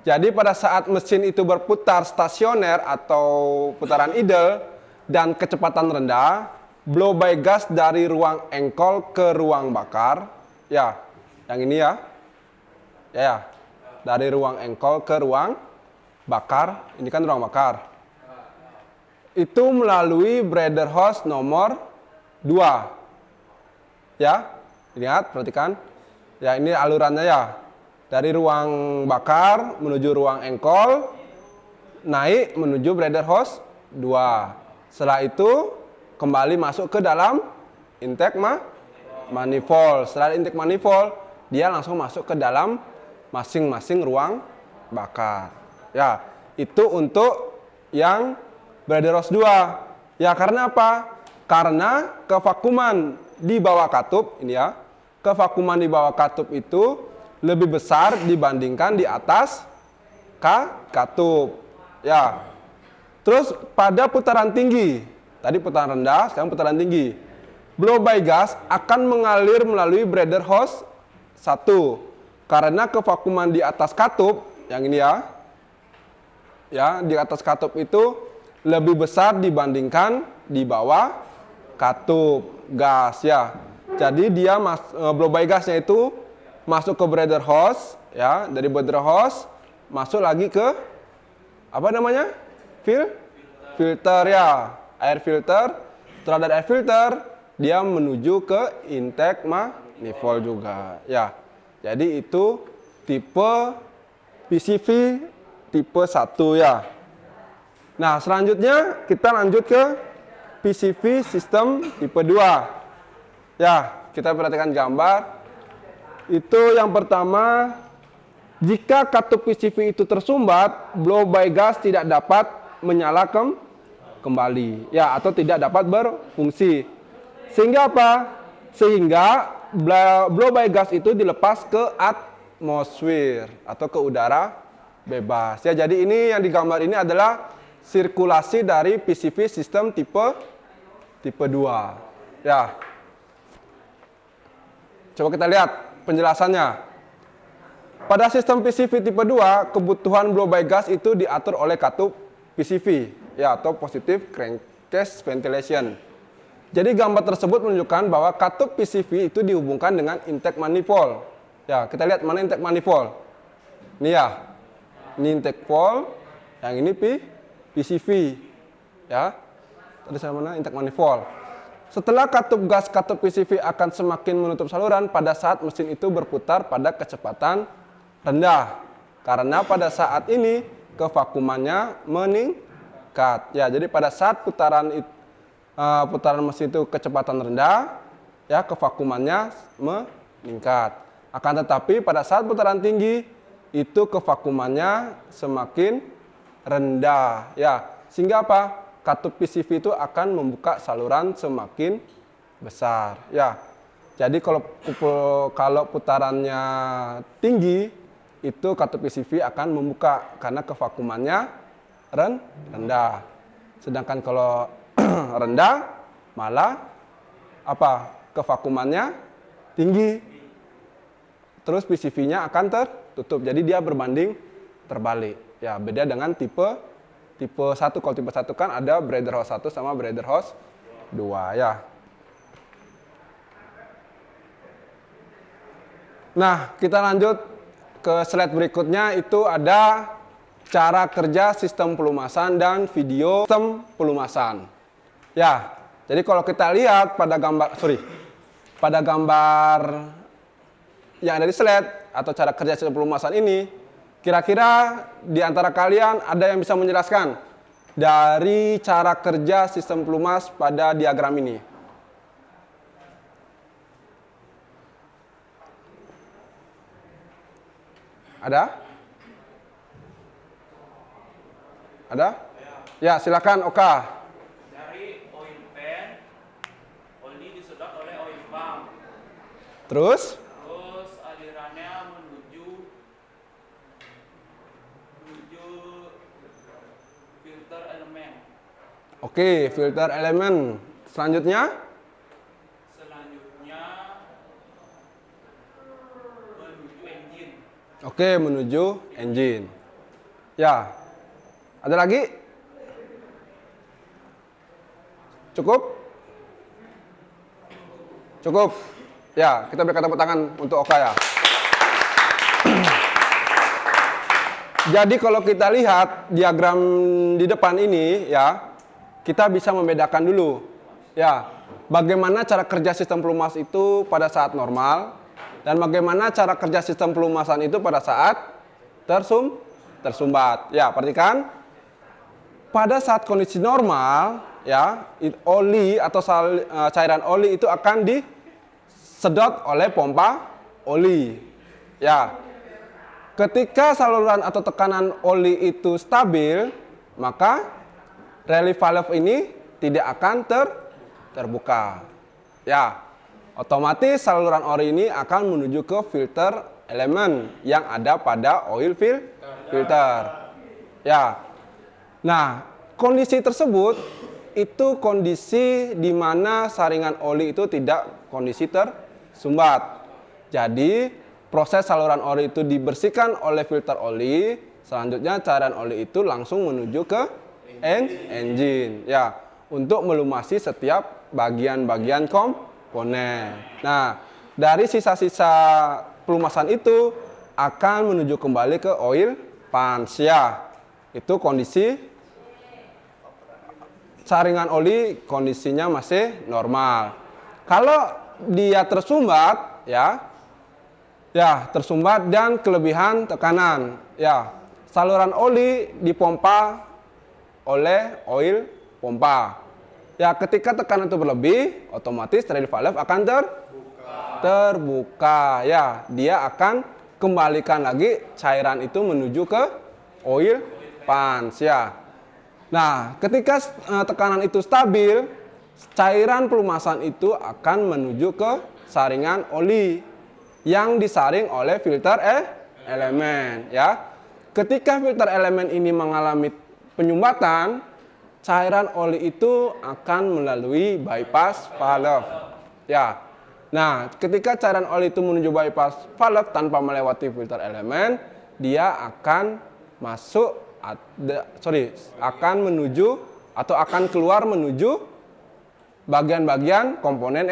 Jadi pada saat mesin itu berputar stasioner atau putaran idle dan kecepatan rendah, blow by gas dari ruang engkol ke ruang bakar ya. Yang ini ya. Ya. Dari ruang engkol ke ruang bakar, ini kan ruang bakar. Itu melalui breather hose nomor 2. Ya. Lihat, perhatikan. Ya, ini alurannya ya. Dari ruang bakar menuju ruang engkol, naik menuju breather hose 2. Setelah itu kembali masuk ke dalam intake manifold. Setelah intake manifold, dia langsung masuk ke dalam masing-masing ruang bakar. Ya, itu untuk yang breather hose 2. Ya, karena apa? Karena kevakuman di bawah katup ini ya. Kevakuman di bawah katup itu lebih besar dibandingkan di atas katup. Ya. Terus pada putaran tinggi, tadi putaran rendah, sekarang putaran tinggi. Blow by gas akan mengalir melalui breather hose 1. Karena kevakuman di atas katup, yang ini ya. Ya, di atas katup itu lebih besar dibandingkan di bawah katup gas ya. Jadi dia blow by gasnya itu masuk ke breather hose ya, dari breather hose masuk lagi ke apa namanya? Filter ya, air filter. Setelah dari air filter dia menuju ke intake manifold juga ya. Jadi itu tipe PCV tipe 1 ya. Nah, selanjutnya kita lanjut ke PCV sistem tipe 2. Ya, kita perhatikan gambar. Itu yang pertama, jika katup PCV itu tersumbat, blow by gas tidak dapat menyala kembali, ya, atau tidak dapat berfungsi. Sehingga apa? Sehingga blow by gas itu dilepas ke atmosfer atau ke udara bebas. Ya, jadi ini yang digambar ini adalah sirkulasi dari PCV sistem tipe 2. Ya. Coba kita lihat penjelasannya. Pada sistem PCV tipe 2, kebutuhan blow by gas itu diatur oleh katup PCV, ya, atau positive crankcase ventilation. Jadi gambar tersebut menunjukkan bahwa katup PCV itu dihubungkan dengan intake manifold. Ya, kita lihat mana intake manifold. Ini ya. Ini intake manifold, yang ini PCV. Ya. Tadi saya mana intake manifold. Setelah katup gas katup PCV akan semakin menutup saluran pada saat mesin itu berputar pada kecepatan rendah. Karena pada saat ini kevakumannya meningkat. Ya, jadi pada saat putaran mesin itu kecepatan rendah, ya, kevakumannya meningkat. Akan tetapi pada saat putaran tinggi itu kevakumannya semakin rendah. Ya, sehingga apa? Katup PCV itu akan membuka saluran semakin besar. Ya, jadi kalau putarannya tinggi, itu katup PCV akan membuka karena kevakumannya rendah. Sedangkan kalau rendah, malah apa? Kevakumannya tinggi. Terus PCV-nya akan tertutup. Jadi dia berbanding terbalik. Ya, beda dengan tipe 1. Kalau tipe 1 kan ada breather hose 1 sama breather hose 2 ya. Nah, kita lanjut ke slide berikutnya. Itu ada cara kerja sistem pelumasan dan video sistem pelumasan. Ya, jadi kalau kita lihat pada gambar yang ada di slide atau cara kerja sistem pelumasan ini, kira-kira di antara kalian ada yang bisa menjelaskan dari cara kerja sistem pelumas pada diagram ini? Ada? Ada? Ya, silakan Oka. Dari oil pan, oli disedot oleh oil pump. Terus? Terus alirannya menuju filter elemen. Oke, filter elemen. Selanjutnya? Selanjutnya menuju engine. Oke, menuju engine. Ya. Ada lagi? Cukup? Cukup? Ya, kita berikan tepuk tangan untuk Oka ya. Jadi kalau kita lihat diagram di depan ini ya, kita bisa membedakan dulu ya, bagaimana cara kerja sistem pelumas itu pada saat normal dan bagaimana cara kerja sistem pelumasan itu pada saat tersumbat. Ya, perhatikan. Pada saat kondisi normal, ya, oli atau cairan oli itu akan disedot oleh pompa oli. Ya, ketika saluran atau tekanan oli itu stabil, maka relief valve ini tidak akan terbuka. Ya, otomatis saluran oli ini akan menuju ke filter elemen yang ada pada oil filter. Ya. Nah, kondisi tersebut itu kondisi di mana saringan oli itu tidak kondisi tersumbat. Jadi, proses saluran oli itu dibersihkan oleh filter oli, selanjutnya cairan oli itu langsung menuju ke engine ya, untuk melumasi setiap bagian-bagian komponen. Nah, dari sisa-sisa pelumasan itu akan menuju kembali ke oil pans ya. Itu kondisi saringan oli kondisinya masih normal. Kalau dia tersumbat ya, tersumbat dan kelebihan tekanan ya, saluran oli dipompa oleh oil pompa. Ya, ketika tekanan itu berlebih, otomatis relief valve akan terbuka ya. Dia akan kembalikan lagi cairan itu menuju ke oil pans ya. Nah, ketika tekanan itu stabil, cairan pelumasan itu akan menuju ke saringan oli yang disaring oleh filter elemen ya. Ketika filter elemen ini mengalami penyumbatan, cairan oli itu akan melalui bypass valve ya. Nah, ketika cairan oli itu menuju bypass valve tanpa melewati filter elemen, dia akan akan menuju atau akan keluar menuju bagian-bagian komponen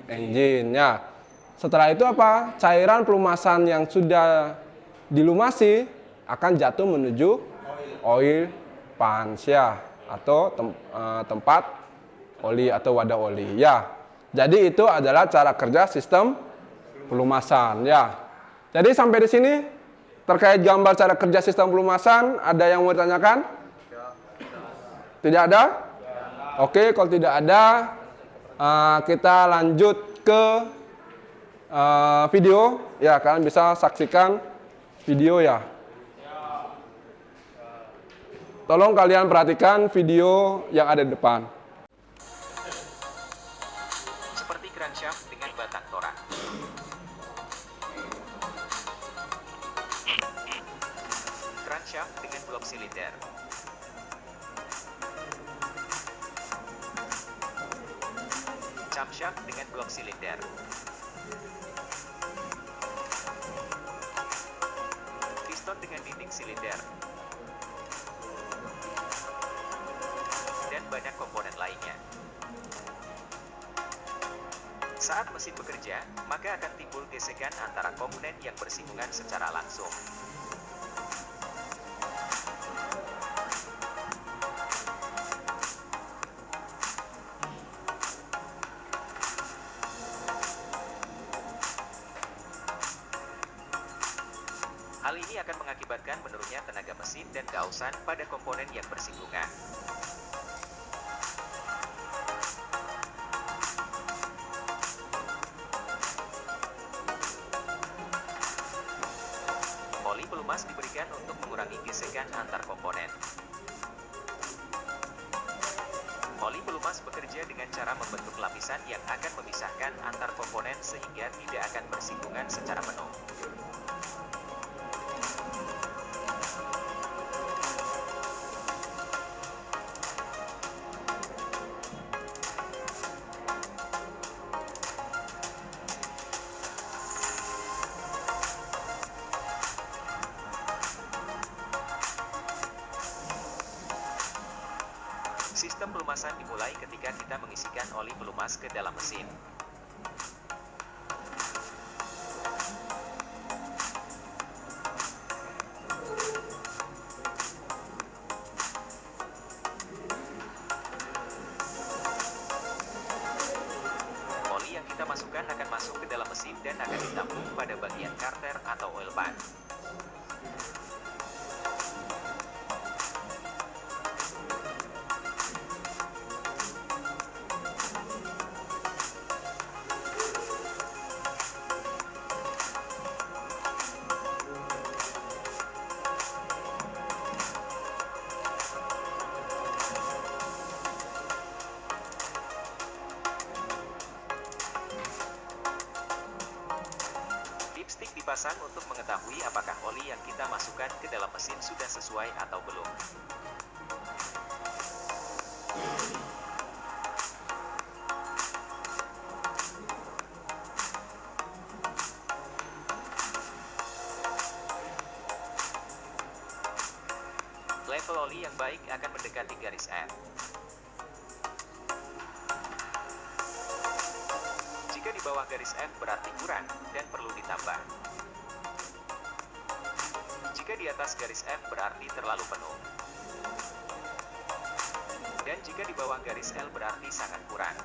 engine ya. Setelah itu apa? Cairan pelumasan yang sudah dilumasi akan jatuh menuju oil pans ya, atau tempat oli atau wadah oli ya. Jadi itu adalah cara kerja sistem pelumasan ya. Jadi sampai di sini terkait gambar cara kerja sistem pelumasan, ada yang mau ditanyakan? Tidak ada? Oke, kalau tidak ada, kita lanjut ke video. Ya, kalian bisa saksikan video ya. Tolong kalian perhatikan video yang ada di depan. Seperti crankshaft dengan batang torak. Crankshaft dengan blok silinder. Camshaft dengan blok silinder. Piston dengan dinding silinder. Dan banyak komponen lainnya. Saat mesin bekerja, maka akan timbul gesekan antara komponen yang bersinggungan secara langsung. mengakibatkan menurunnya tenaga mesin dan keausan pada komponen yang bersinggungan. Oli pelumas diberikan untuk mengurangi gesekan antar komponen. Oli pelumas bekerja dengan cara membentuk lapisan yang akan memisahkan antar komponen sehingga tidak akan bersinggungan secara penuh. Sistem pelumasan dimulai ketika kita mengisikan oli pelumas ke dalam mesin. Oli yang kita masukkan akan masuk ke dalam mesin dan akan ditampung pada bagian karter atau oil pan. Dipstick dipasang untuk mengetahui apakah oli yang kita masukkan ke dalam mesin sudah sesuai atau belum. Level oli yang baik akan mendekati garis F. Jika di bawah garis F berarti kurang dan perlu ditambah. Jika di atas garis F berarti terlalu penuh. Dan jika di bawah garis L berarti sangat kurang.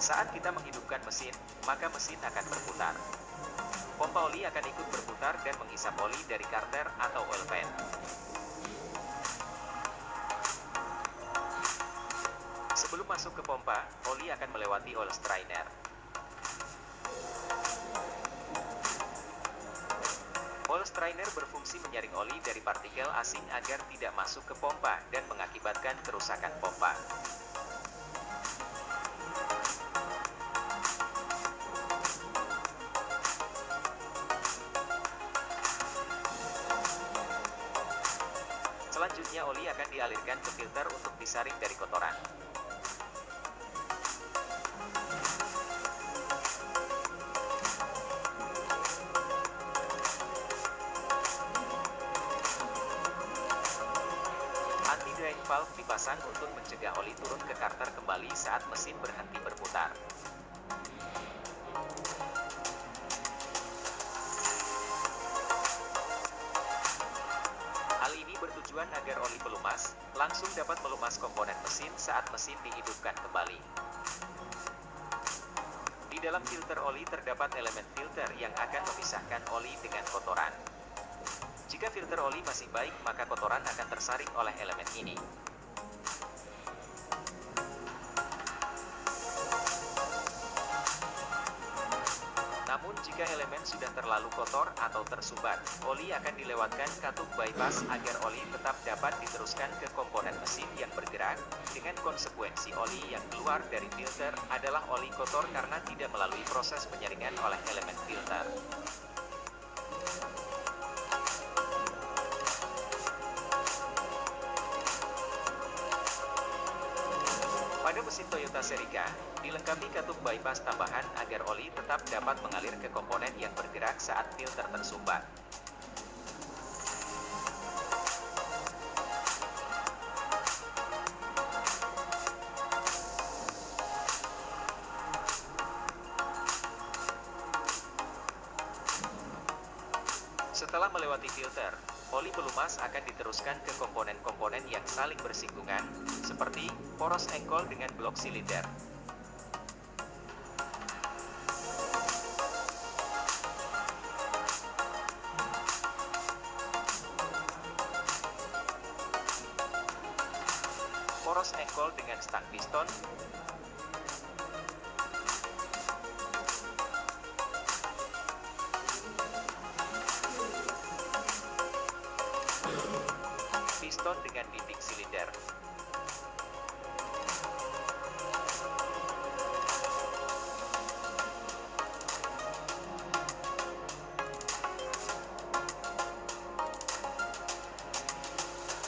Saat kita menghidupkan mesin, maka mesin akan berputar. Pompa oli akan ikut berputar dan menghisap oli dari karter atau oil pan. Sebelum masuk ke pompa, oli akan melewati oil strainer. Oil strainer berfungsi menyaring oli dari partikel asing agar tidak masuk ke pompa dan mengakibatkan kerusakan pompa. Selanjutnya oli akan dialirkan ke filter untuk disaring dari kotoran. Anti-drain valve dipasang untuk mencegah oli turun ke karter kembali saat mesin berhenti berputar. Bertujuan agar oli pelumas langsung dapat melumas komponen mesin saat mesin dihidupkan kembali. Di dalam filter oli terdapat elemen filter yang akan memisahkan oli dengan kotoran. Jika filter oli masih baik, maka kotoran akan tersaring oleh elemen ini. Namun jika elemen sudah terlalu kotor atau tersumbat, oli akan dilewatkan katup bypass agar oli tetap dapat diteruskan ke komponen mesin yang bergerak, dengan konsekuensi oli yang keluar dari filter adalah oli kotor karena tidak melalui proses penyaringan oleh elemen filter. Pada mesin Toyota Celica, dilengkapi katup bypass tambahan agar oli tetap dapat mengalir ke komponen yang bergerak saat filter tersumbat. Setelah melewati filter, oli pelumas akan diteruskan ke komponen-komponen yang saling bersinggungan, seperti poros engkol dengan blok silinder. Poros engkol dengan stang piston, piston dengan dinding silinder,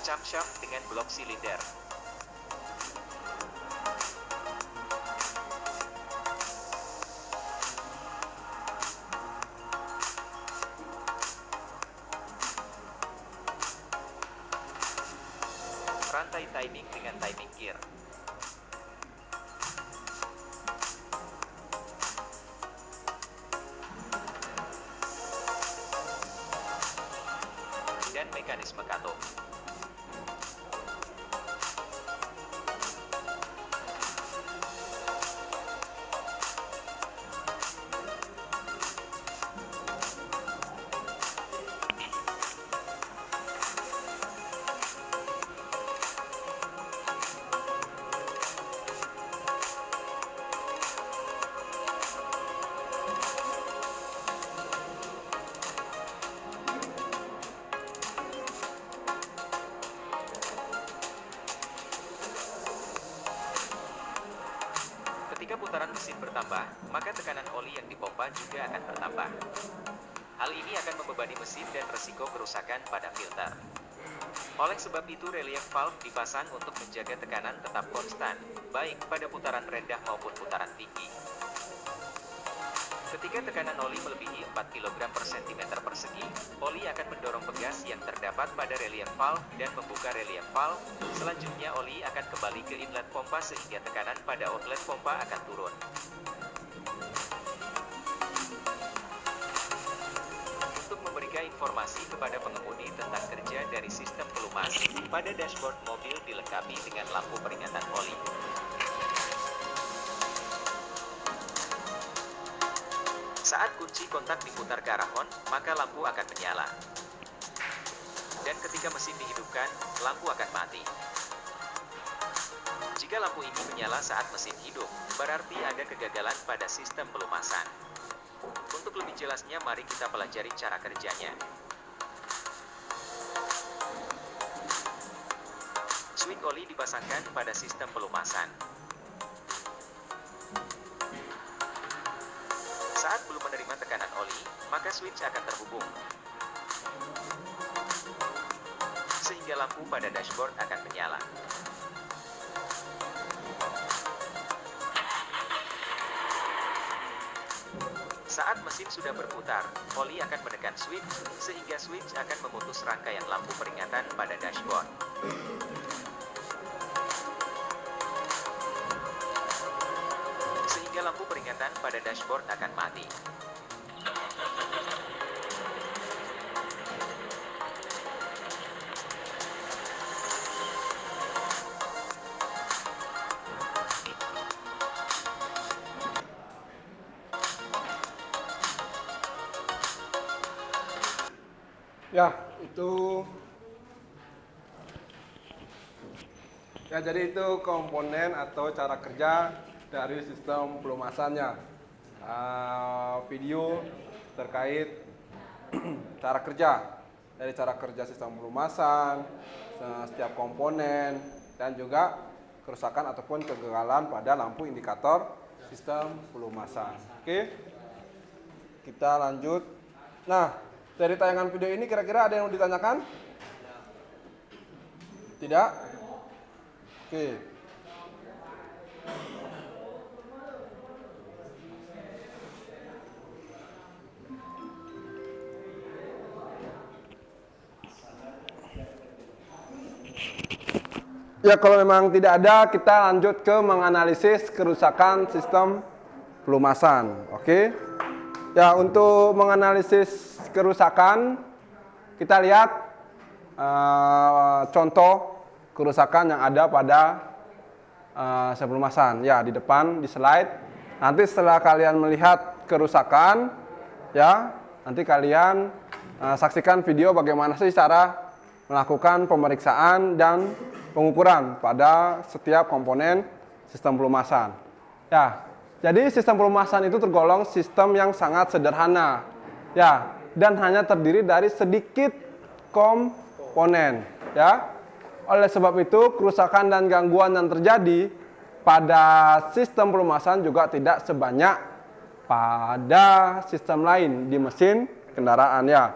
camshaft dengan blok silinder, rantai timing dengan timing gear, dan mekanisme katup. Ketika putaran mesin bertambah, maka tekanan oli yang dipompa juga akan bertambah. Hal ini akan membebani mesin dan resiko kerusakan pada filter. Oleh sebab itu relief valve dipasang untuk menjaga tekanan tetap konstan, baik pada putaran rendah maupun putaran tinggi. Ketika tekanan oli melebihi 4 kg per cm persegi, oli akan mendorong pegas yang terdapat pada relief valve dan membuka relief valve. Selanjutnya oli akan kembali ke inlet pompa sehingga tekanan pada outlet pompa akan turun. Untuk memberikan informasi kepada pengemudi tentang kerja dari sistem pelumas, pada dashboard mobil dilengkapi dengan lampu peringatan oli. Saat kunci kontak diputar ke arah on, maka lampu akan menyala. Dan ketika mesin dihidupkan, lampu akan mati. Jika lampu ini menyala saat mesin hidup, berarti ada kegagalan pada sistem pelumasan. Untuk lebih jelasnya, mari kita pelajari cara kerjanya. Switch oli dipasangkan pada sistem pelumasan. Saat belum menerima tekanan oli, maka switch akan terhubung. Sehingga lampu pada dashboard akan menyala. Saat mesin sudah berputar, oli akan menekan switch, sehingga switch akan memutus rangkaian lampu peringatan pada dashboard. Lampu peringatan pada dashboard akan mati. Ya, jadi itu komponen atau cara kerja dari sistem pelumasannya. Video terkait cara kerja sistem pelumasan, setiap komponen, dan juga kerusakan ataupun kegagalan pada lampu indikator sistem pelumasan. Oke, kita lanjut. Nah, dari tayangan video ini kira-kira ada yang mau ditanyakan? Tidak? Oke. Ya, kalau memang tidak ada, kita lanjut ke menganalisis kerusakan sistem pelumasan. Oke. Ya, untuk menganalisis kerusakan, kita lihat contoh kerusakan yang ada pada sistem pelumasan. Ya, di depan di slide. Nanti setelah kalian melihat kerusakan, ya, nanti kalian saksikan video bagaimana sih cara melakukan pemeriksaan dan pengukuran pada setiap komponen sistem pelumasan. Ya, jadi sistem pelumasan itu tergolong sistem yang sangat sederhana, ya, dan hanya terdiri dari sedikit komponen, ya. Oleh sebab itu, kerusakan dan gangguan yang terjadi pada sistem pelumasan juga tidak sebanyak pada sistem lain di mesin kendaraan, ya.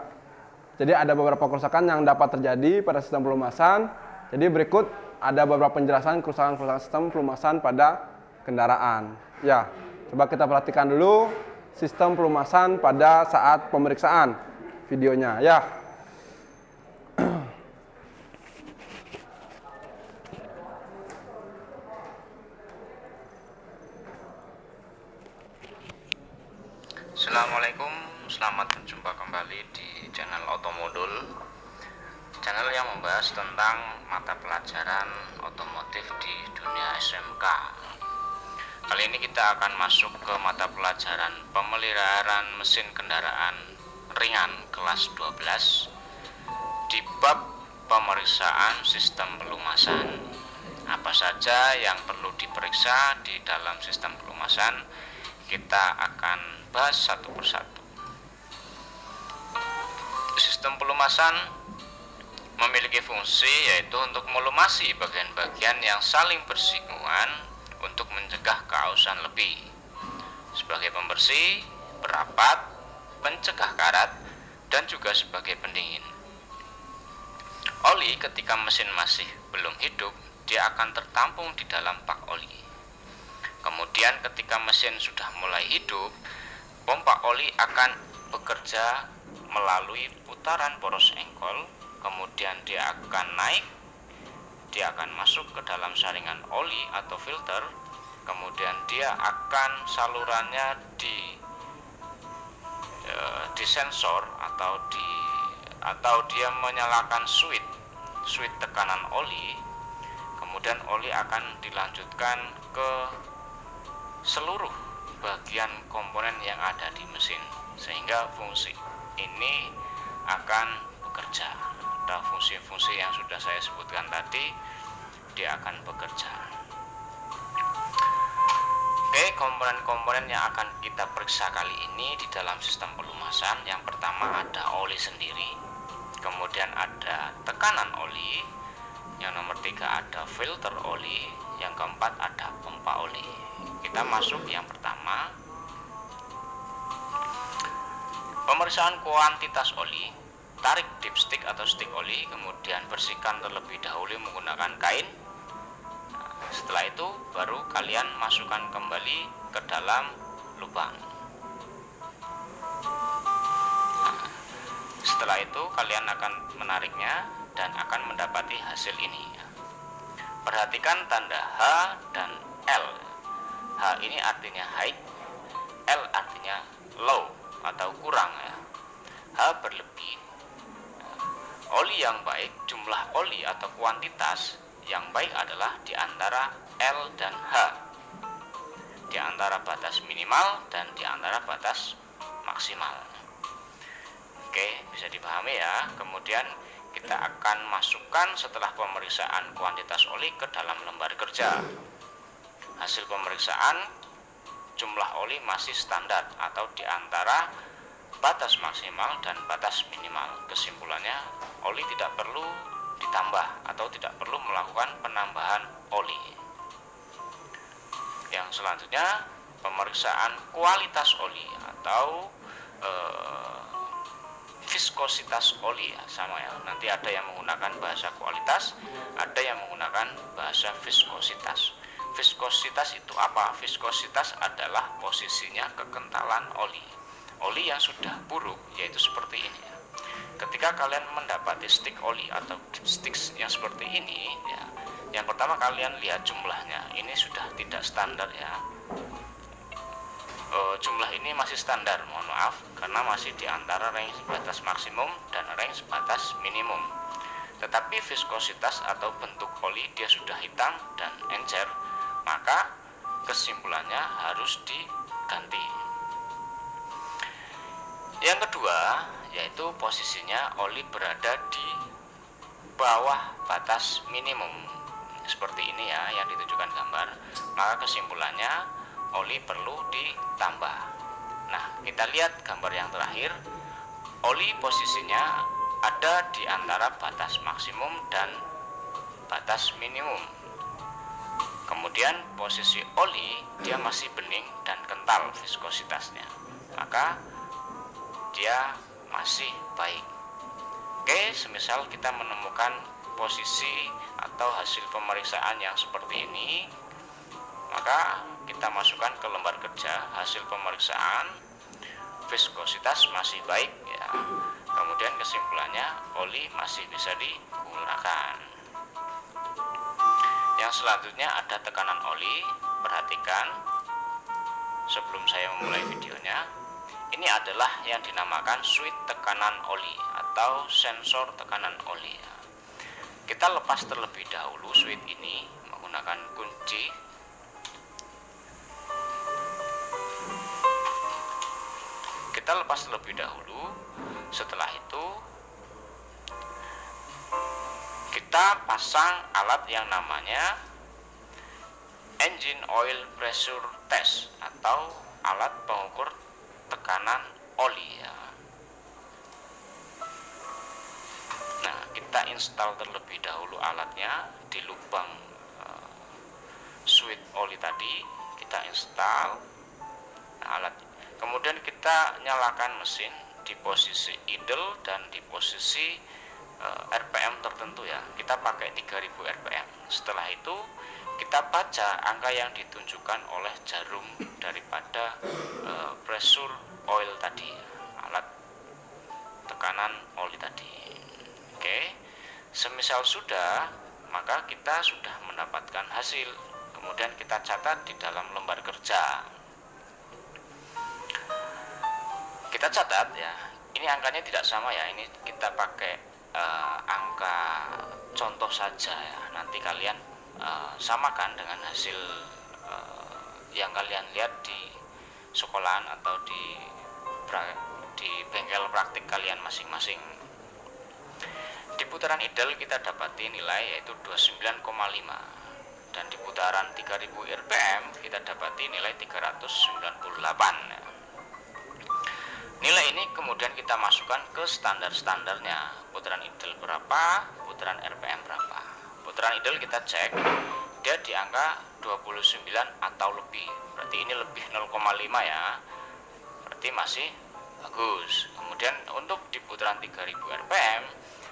Jadi ada beberapa kerusakan yang dapat terjadi pada sistem pelumasan. Jadi berikut ada beberapa penjelasan kerusakan-kerusakan sistem pelumasan pada kendaraan. Ya, coba kita perhatikan dulu sistem pelumasan pada saat pemeriksaan videonya, ya. Assalamualaikum, selamat berjumpa kembali di channel Otomodul, channel yang membahas tentang mata pelajaran otomotif di dunia SMK. Kali ini kita akan masuk ke mata pelajaran pemeliharaan mesin kendaraan ringan kelas 12 di bab pemeriksaan sistem pelumasan. Apa saja yang perlu diperiksa di dalam sistem pelumasan, kita akan bahas satu persatu. Sistem pelumasan memiliki fungsi yaitu untuk melumasi bagian-bagian yang saling bersinggungan untuk mencegah keausan lebih, sebagai pembersih, perapat, pencegah karat, dan juga sebagai pendingin. Oli ketika mesin masih belum hidup, dia akan tertampung di dalam pak oli. Kemudian ketika mesin sudah mulai hidup, pompa oli akan bekerja melalui putaran poros engkol, kemudian dia akan naik, dia akan masuk ke dalam saringan oli atau filter, kemudian dia akan salurannya di sensor atau dia menyalakan switch tekanan oli, kemudian oli akan dilanjutkan ke seluruh bagian komponen yang ada di mesin, sehingga fungsi ini akan bekerja. Ada fungsi-fungsi yang sudah saya sebutkan tadi, dia akan bekerja. Oke, komponen-komponen yang akan kita periksa kali ini di dalam sistem pelumasan, yang pertama ada oli sendiri, kemudian ada tekanan oli, yang nomor 3 ada filter oli, yang keempat ada pompa oli. Kita masuk yang pertama, pemeriksaan kuantitas oli. Tarik dipstick atau stick oli, kemudian bersihkan terlebih dahulu menggunakan kain. Setelah itu baru kalian masukkan kembali ke dalam lubang. Setelah itu kalian akan menariknya dan akan mendapati hasil ini. Perhatikan tanda H dan L. H ini artinya high, L artinya low atau kurang, ya. H berlebih. Oli yang baik, jumlah oli atau kuantitas yang baik adalah di antara L dan H, di antara batas minimal dan di antara batas maksimal. Oke, bisa dipahami ya. Kemudian kita akan masukkan setelah pemeriksaan kuantitas oli ke dalam lembar kerja. Hasil pemeriksaan, jumlah oli masih standar atau di antara batas maksimal dan batas minimal. Kesimpulannya, oli tidak perlu ditambah atau tidak perlu melakukan penambahan oli. Yang selanjutnya, pemeriksaan kualitas oli atau viskositas oli, ya, sama ya. Nanti ada yang menggunakan bahasa kualitas, ada yang menggunakan bahasa viskositas. Viskositas itu apa? Viskositas adalah posisinya kekentalan oli. Oli yang sudah buruk, yaitu seperti ini, ya. Ketika kalian mendapati stick oli atau sticks yang seperti ini, ya, yang pertama kalian lihat jumlahnya. Ini sudah tidak standar, ya. jumlah ini masih standar, mohon maaf, karena masih di antara range batas maksimum dan range batas minimum. Tetapi viskositas atau bentuk oli dia sudah hitam dan encer, maka kesimpulannya harus diganti. Yang kedua, yaitu posisinya oli berada di bawah batas minimum. Seperti ini ya yang ditunjukkan gambar. Maka kesimpulannya oli perlu ditambah. Nah, kita lihat gambar yang terakhir. Oli posisinya ada di antara batas maksimum dan batas minimum. Kemudian posisi oli dia masih bening dan kental viskositasnya, maka dia masih baik. Oke, semisal kita menemukan posisi atau hasil pemeriksaan yang seperti ini, maka kita masukkan ke lembar kerja hasil pemeriksaan, viskositas masih baik ya. Kemudian kesimpulannya oli masih bisa digunakan. Yang selanjutnya ada tekanan oli. Perhatikan sebelum saya memulai videonya. Ini adalah yang dinamakan switch tekanan oli atau sensor tekanan oli. Kita lepas terlebih dahulu switch ini menggunakan kunci. Kita lepas terlebih dahulu. Setelah itu kita pasang alat yang namanya engine oil pressure test atau alat pengukur tekanan oli ya. Nah, kita install terlebih dahulu alatnya di lubang switch oli tadi. Kita install alat. Kemudian kita nyalakan mesin di posisi idle dan di posisi RPM tertentu ya. Kita pakai 3000 RPM. Setelah itu kita baca angka yang ditunjukkan oleh jarum daripada pressure oil tadi, alat tekanan oli tadi. Oke, semisal sudah, maka kita sudah mendapatkan hasil. Kemudian kita catat di dalam lembar kerja. Kita catat ya, ini angkanya tidak sama ya. Ini kita pakai angka contoh saja ya. Nanti kalian samakan dengan hasil yang kalian lihat di sekolahan atau di bengkel praktik kalian masing-masing. Di putaran idle kita dapati nilai yaitu 29,5 dan di putaran 3000 RPM kita dapati nilai 398 ya. Nilai ini kemudian kita masukkan ke standar-standarnya. Putaran idle berapa, putaran RPM berapa. Putaran idle kita cek, dia di angka 29 atau lebih. Berarti ini lebih 0,5 ya. Berarti masih bagus. Kemudian untuk di putaran 3000 RPM,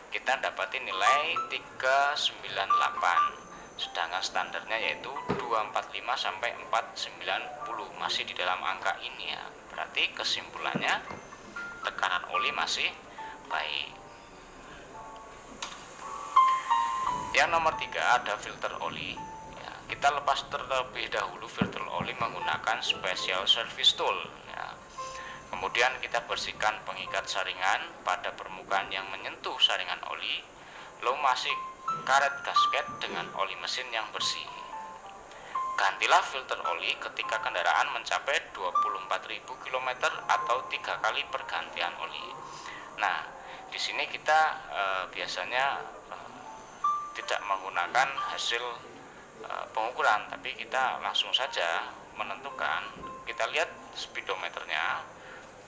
kita dapatin nilai 398. Sedangkan standarnya yaitu 245 sampai 490, masih di dalam angka ini ya. Berarti kesimpulannya tekanan oli masih baik. Yang nomor 3 ada filter oli ya. Kita lepas terlebih dahulu filter oli menggunakan special service tool ya. Kemudian kita bersihkan pengikat saringan pada permukaan yang menyentuh saringan oli, lalu masih karet gasket dengan oli mesin yang bersih. Gantilah filter oli ketika kendaraan mencapai 24.000 km atau 3 kali pergantian oli. Nah, di sini kita biasanya tidak menggunakan hasil pengukuran, tapi kita langsung saja menentukan. Kita lihat speedometernya,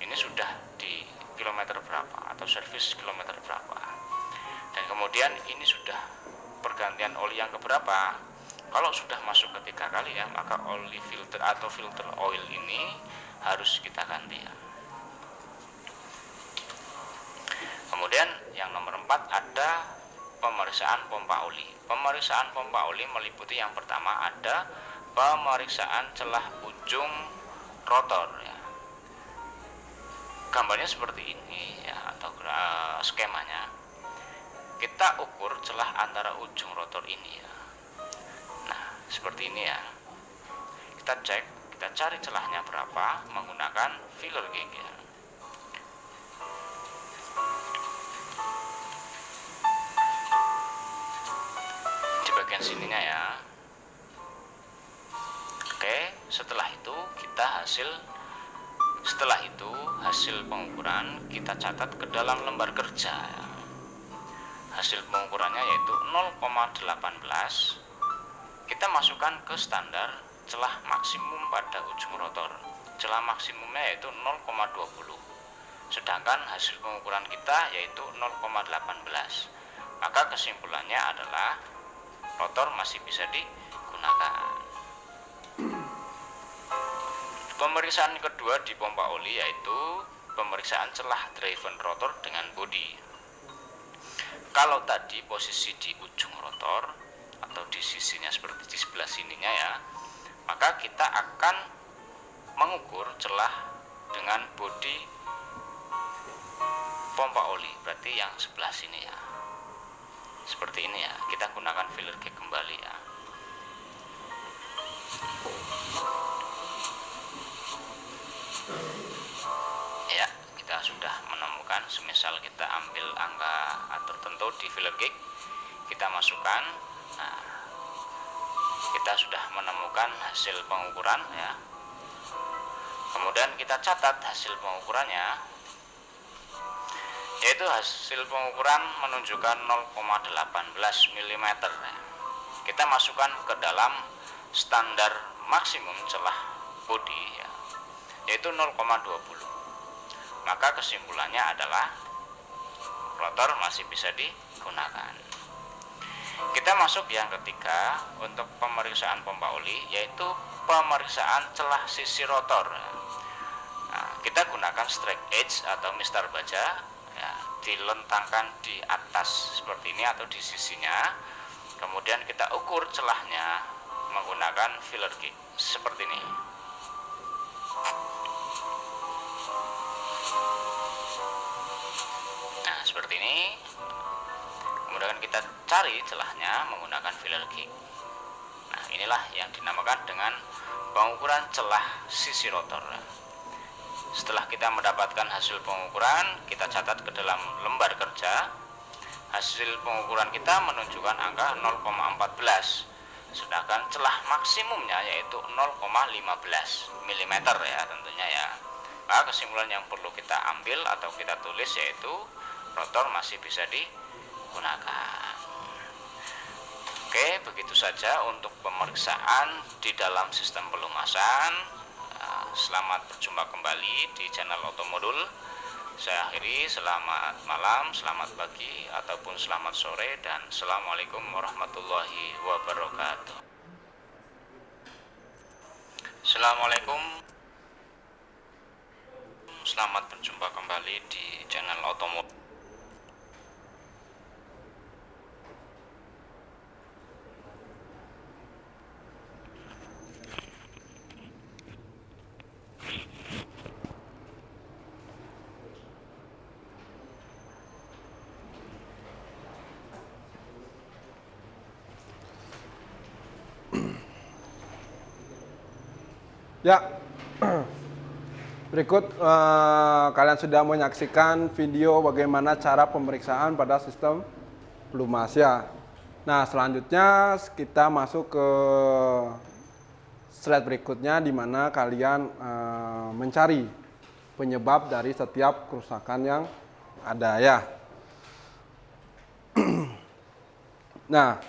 ini sudah di kilometer berapa atau servis kilometer berapa. Dan kemudian ini sudah pergantian oli yang keberapa. Kalau sudah masuk ke 3 kali ya, maka oli filter atau filter oil ini harus kita ganti ya. Kemudian yang nomor 4 ada pemeriksaan pompa oli. Pemeriksaan pompa oli meliputi yang pertama ada pemeriksaan celah ujung rotor ya. Gambarnya seperti ini ya, atau skemanya. Kita ukur celah antara ujung rotor ini ya. Nah, seperti ini ya. Kita cek, kita cari celahnya berapa menggunakan filler gauge ya. Di bagian sininya ya. Oke, setelah itu hasil pengukuran kita catat ke dalam lembar kerja ya. Hasil pengukurannya yaitu 0,18. Kita masukkan ke standar celah maksimum pada ujung rotor. Celah maksimumnya yaitu 0,20. Sedangkan hasil pengukuran kita yaitu 0,18. Maka kesimpulannya adalah rotor masih bisa digunakan. Pemeriksaan kedua di pompa oli yaitu pemeriksaan celah driven rotor dengan bodi. Kalau tadi posisi di ujung rotor atau di sisinya seperti di sebelah sininya ya, maka kita akan mengukur celah dengan bodi pompa oli, berarti yang sebelah sini ya. Seperti ini ya, kita gunakan filler gauge kembali ya. Ya, kita sudah menemukan, semisal kita ambil angka tertentu di filler gauge, kita masukkan. Nah, kita sudah menemukan hasil pengukuran ya. Kemudian kita catat hasil pengukurannya, yaitu hasil pengukuran menunjukkan 0,18 mm ya. Kita masukkan ke dalam standar maksimum celah bodi ya, yaitu 0,20. Maka kesimpulannya adalah rotor masih bisa digunakan. Kita masuk yang ketiga untuk pemeriksaan pompa oli, yaitu pemeriksaan celah sisi rotor. Nah, kita gunakan strike edge atau mistar baja ya, dilentangkan di atas seperti ini atau di sisinya. Kemudian kita ukur celahnya menggunakan filler gauge seperti ini. Nah, seperti ini. Kemudian kita cari celahnya menggunakan filler gauge. Nah, inilah yang dinamakan dengan pengukuran celah sisi rotor. Setelah kita mendapatkan hasil pengukuran, kita catat ke dalam lembar kerja. Hasil pengukuran kita menunjukkan angka 0,14. Sedangkan celah maksimumnya yaitu 0,15 mm ya tentunya ya. Maka kesimpulan yang perlu kita ambil atau kita tulis yaitu rotor masih bisa digunakan. Oke, begitu saja untuk pemeriksaan di dalam sistem pelumasan. Selamat berjumpa kembali di channel Otomodul. Saya akhiri, selamat malam, selamat pagi, ataupun selamat sore, dan Assalamualaikum warahmatullahi wabarakatuh. Assalamualaikum. Selamat berjumpa kembali di channel Otomodul. Ya, berikut kalian sudah menyaksikan video bagaimana cara pemeriksaan pada sistem pelumas ya. Nah, selanjutnya kita masuk ke slide berikutnya di mana kalian mencari penyebab dari setiap kerusakan yang ada ya. Nah,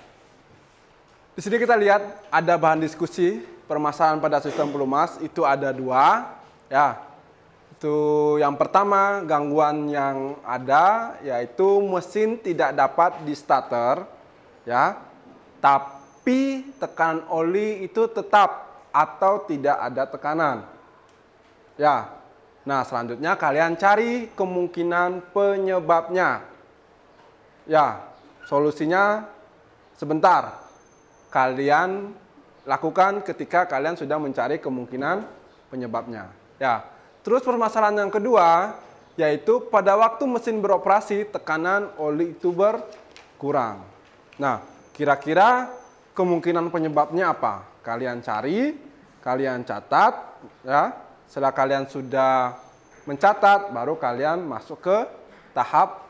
di sini kita lihat ada bahan diskusi. Permasalahan pada sistem pelumas itu ada dua ya. Itu yang pertama, gangguan yang ada yaitu mesin tidak dapat di starter ya, tapi tekanan oli itu tetap atau tidak ada tekanan ya. Nah, selanjutnya kalian cari kemungkinan penyebabnya ya. Solusinya sebentar kalian lakukan ketika kalian sudah mencari kemungkinan penyebabnya ya. Terus permasalahan yang kedua yaitu pada waktu mesin beroperasi tekanan oli itu berkurang. Nah, kira-kira kemungkinan penyebabnya apa? Kalian cari kalian catat, ya. Setelah kalian sudah mencatat, baru kalian masuk ke tahap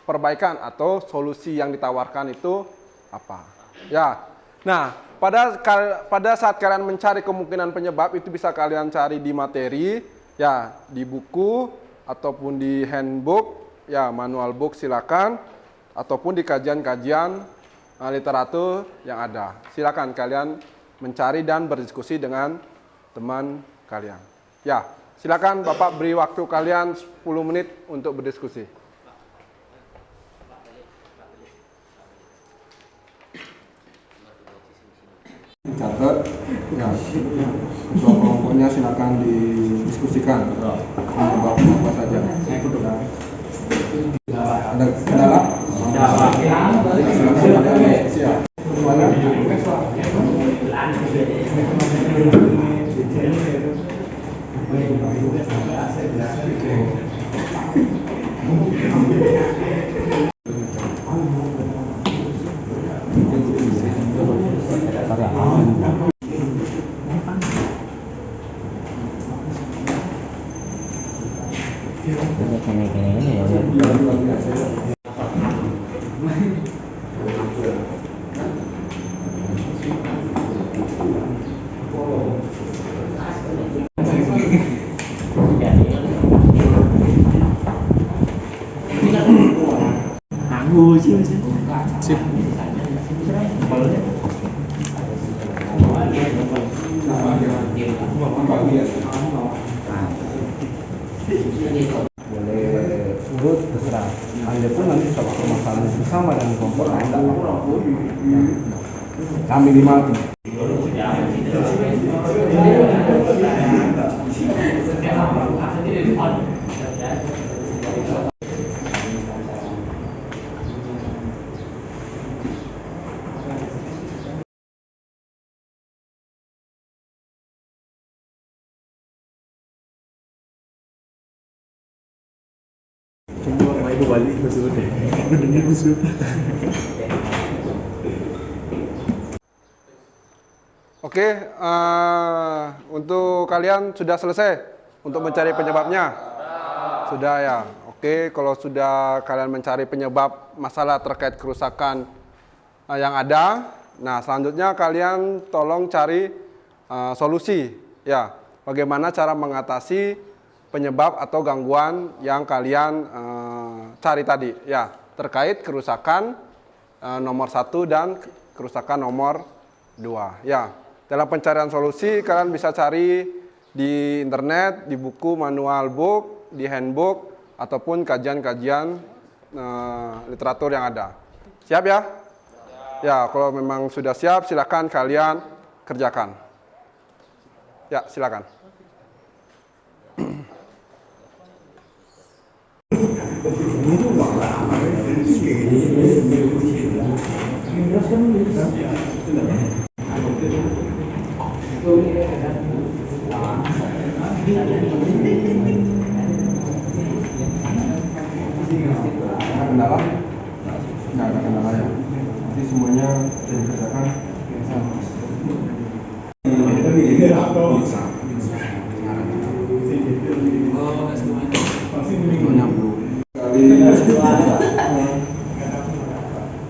perbaikan atau solusi yang ditawarkan itu apa. Ya. Nah, pada saat kalian mencari kemungkinan penyebab itu bisa kalian cari di materi, ya, di buku ataupun di handbook, ya, manual book silakan, ataupun di kajian-kajian literatur yang ada. Silakan kalian mencari dan berdiskusi dengan teman kalian. Ya, silakan Bapak beri waktu kalian 10 menit untuk berdiskusi. Catat, ya, ketua kelompoknya silakan didiskusikan penyebab apa saja. Ada kendala? Silakan kalian diskusi ya. Sip. Boleh urut terserah. Anda pun nanti kalau permasalahan bersama dengan kelompok lain tidak apa-apa. Kami lima. Oke, untuk kalian sudah selesai untuk mencari penyebabnya? Sudah ya. Oke, kalau sudah kalian mencari penyebab masalah terkait kerusakan yang ada, nah selanjutnya kalian tolong cari solusi, ya. Bagaimana cara mengatasi penyebab atau gangguan yang kalian cari tadi, ya, terkait kerusakan nomor 1 dan kerusakan nomor 2, ya. Dalam pencarian solusi kalian bisa cari di internet, di buku manual book, di handbook, ataupun kajian-kajian literatur yang ada. Siap ya? Ya, kalau memang sudah siap silakan kalian kerjakan. Ya, silakan. Kendala? Nggak ada kendala ya. Jadi semuanya dikerjakan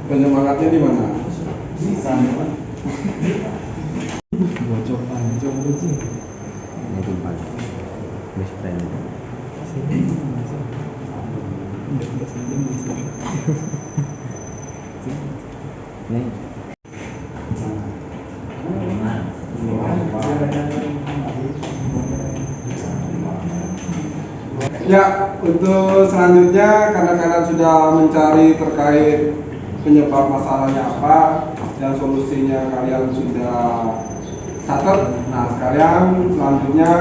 penyemangatnya di mana? Bocor panjang sih. Ini tempat best friend. Ya, untuk selanjutnya karena kalian sudah mencari terkait penyebab masalahnya apa dan solusinya kalian sudah catat. Nah, sekalian selanjutnya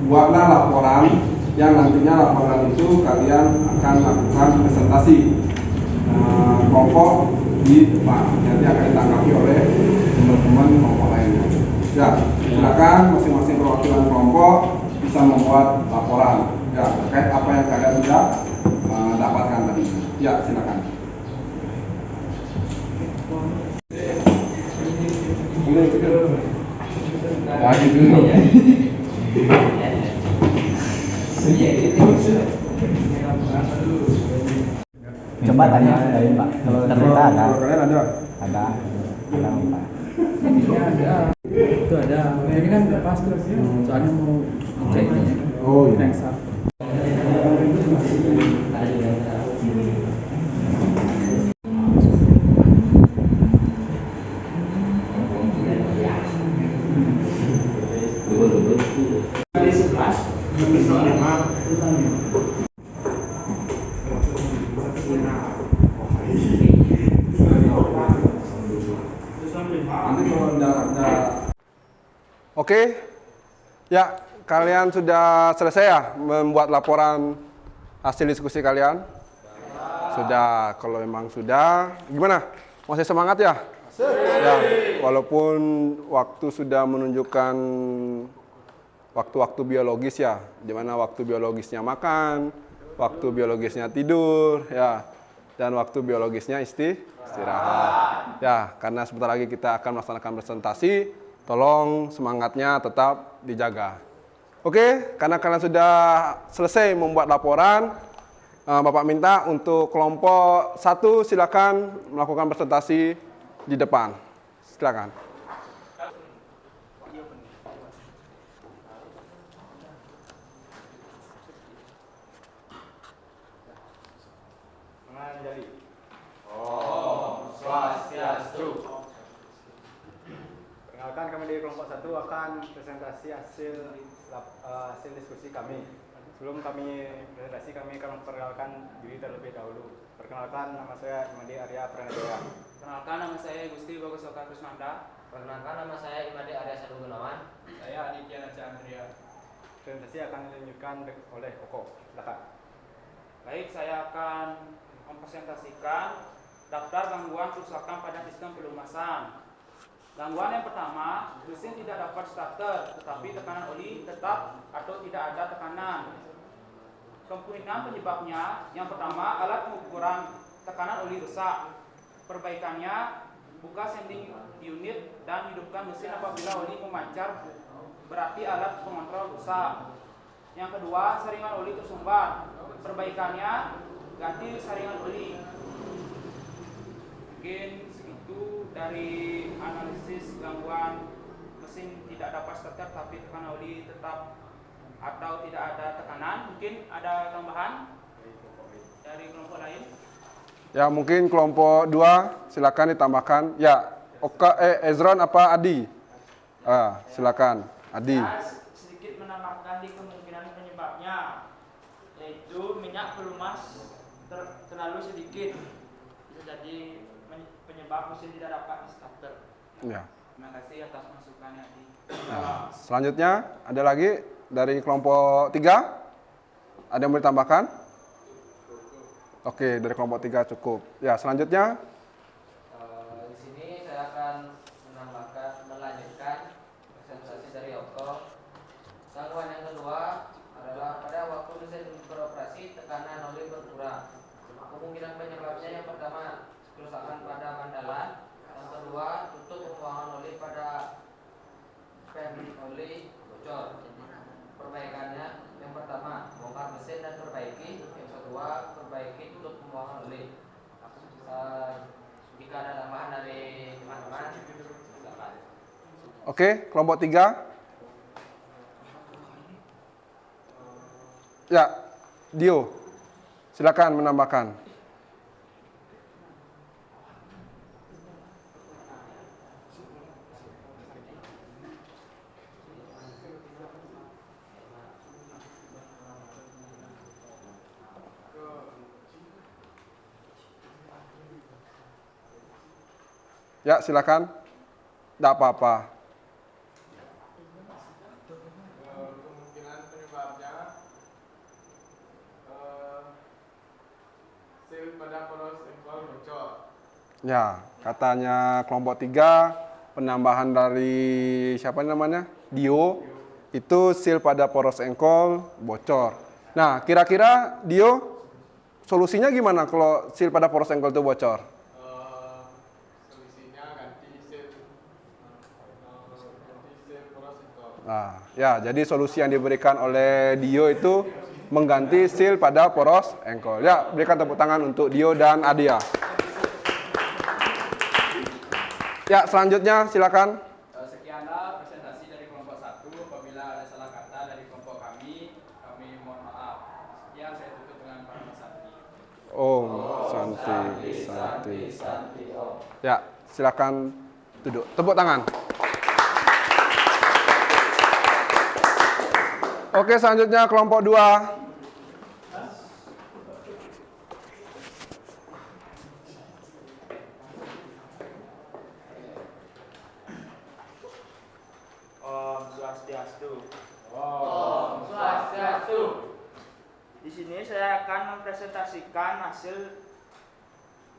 buatlah laporan yang nantinya laporan itu kalian akan lakukan presentasi kelompok di depan. Nanti akan ditanggapi oleh teman-teman kelompok lainnya. Ya, silakan masing-masing perwakilan kelompok bisa membuat laporan ya terkait apa yang kalian sudah dapatkan tadi. Ya, silakan. maju dulu ya. Coba tanya dari Pak, kalau ternyata ada. Kalau kalian ada? Ada Pak. Ini ada. Itu ada. Ini kan udah pas tuh. Soalnya mau cek ini. Oh iya. Next up. Oke, ya kalian sudah selesai ya membuat laporan hasil diskusi kalian? Sudah, kalau memang sudah, gimana? Masih semangat ya? Ya, walaupun waktu sudah menunjukkan waktu-waktu biologis ya, dimana waktu biologisnya makan, waktu biologisnya tidur, ya, dan waktu biologisnya istirahat. Ya, karena sebentar lagi kita akan melaksanakan presentasi, tolong semangatnya tetap dijaga. Oke, karena kalian sudah selesai membuat laporan, Bapak minta untuk kelompok 1 silakan melakukan presentasi di depan. Silakan. Menjadi. Om Swastiastu. Perkenalkan, kami di kelompok 1 akan presentasi hasil diskusi kami. Sebelum kami presentasi, kami akan memperkenalkan diri terlebih dahulu. Perkenalkan, nama saya Imadi Arya Pranajaya. Perkenalkan, nama saya Gusti Bagus Oka Krisnanda. Perkenalkan, nama saya Imadi Arya Sadu Gunawan. Saya Aditya Raja Andrea. Presentasi akan dilanjutkan oleh Koko. Silakan. Baik, saya akan mempresentasikan daftar gangguan kerusakan pada sistem pelumasan. Gangguan yang pertama, mesin tidak dapat starter, tetapi tekanan oli tetap atau tidak ada tekanan. Kemungkinan penyebabnya, yang pertama, alat pengukuran tekanan oli rusak. Perbaikannya, buka sending unit dan hidupkan mesin apabila oli memancar, berarti alat pengontrol rusak. Yang kedua, saringan oli tersumbat. Perbaikannya, ganti saringan oli. Mungkin segitu dari analisis gangguan mesin tidak dapat starter tapi tekanan oli tetap atau tidak ada tekanan. Mungkin ada tambahan dari kelompok lain? Ya, mungkin kelompok 2 silakan ditambahkan. Ya, Ezron apa Adi? Silakan, Adi. Saya sedikit menambahkan di kemungkinan penyebabnya, yaitu minyak pelumas terlalu sedikit. Bisa jadi penyebab mesin tidak dapat starter. Ya. Terima kasih atas masukannya, Adi. Nah, selanjutnya ada lagi dari kelompok 3. Ada yang mau ditambahkan? Oke, dari kelompok 3 cukup. Ya, selanjutnya. Di sini saya akan melanjutkan presentasi dari Oko. Gangguan yang kedua adalah pada waktu mesin beroperasi tekanan oli berkurang. Kemungkinan penyebabnya yang pertama kerusakan pada bandalan, yang kedua tutup pembuangan oli pada pen oli bocor. Perbaikannya, yang pertama bongkar mesin dan perbaiki, yang kedua perbaiki tutup pembuangan oli. Jika ada tambahan dari teman-teman, silakan. Oke, kelompok 3. Ya, Dio. Silakan menambahkan. Ya, silakan. Tidak apa-apa. Kemungkinan penyebabnya seal pada poros engkol bocor. Ya, katanya kelompok 3 penambahan dari siapa namanya? Dio. Itu seal pada poros engkol bocor. Nah, kira-kira Dio solusinya gimana kalau seal pada poros engkol itu bocor? Solusinya ganti seal poros engkol. Nah, ya, jadi solusi yang diberikan oleh Dio itu mengganti seal pada poros engkol. Ya, berikan tepuk tangan untuk Dio dan Adia. Ya, selanjutnya silakan. Sekianlah presentasi dari kelompok 1. Apabila ada salah kata dari kelompok kami mohon maaf. Sekian, saya tutup dengan Parama Santi. Om Santi, Santi, Santi. Ya, silakan duduk. Tepuk tangan. Oke, selanjutnya kelompok 2. Om Swastiastu. Om Swastiastu. Di sini saya akan mempresentasikan hasil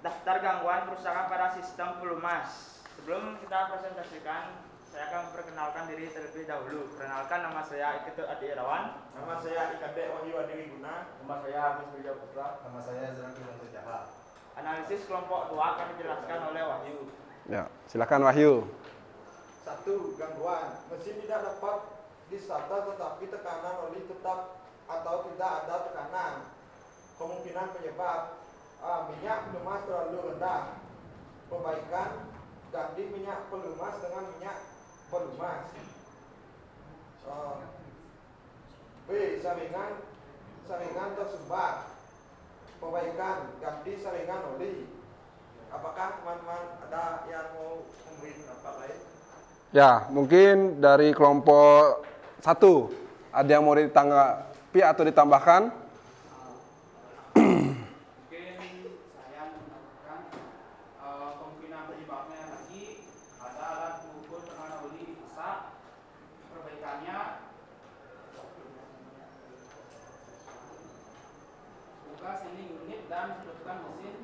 daftar gangguan kerusakan pada sistem pelumas. Sebelum kita presentasikan, saya akan memperkenalkan diri terlebih dahulu. Perkenalkan, nama saya Iketu Adi Irawan. Nama saya Ikade Wahyu Adi Wiguna. Nama saya Agus Wijaya Putra. Nama saya Zaki Sejaha. Analisis kelompok 2 akan dijelaskan oleh Wahyu. Ya, silakan Wahyu. 1. Gangguan. Mesin tidak dapat distarter tetapi tekanan oli tetap atau tidak ada tekanan. Kemungkinan penyebab minyak pelumas terlalu rendah. Perbaikan, ganti minyak pelumas dengan minyak pelumas. B. Saringan tersumbat. Perbaikan, ganti saringan oli. Apakah teman-teman ada yang mau memberi pendapat lain? Ya, mungkin dari kelompok 1 ada yang mau ditanggapi atau ditambahkan? Mungkin saya menambahkan kemungkinan penyebabnya lagi ada alat pengukur tekanan oli rusak. Perbaikannya buka sending unit dan hidupkan mesin.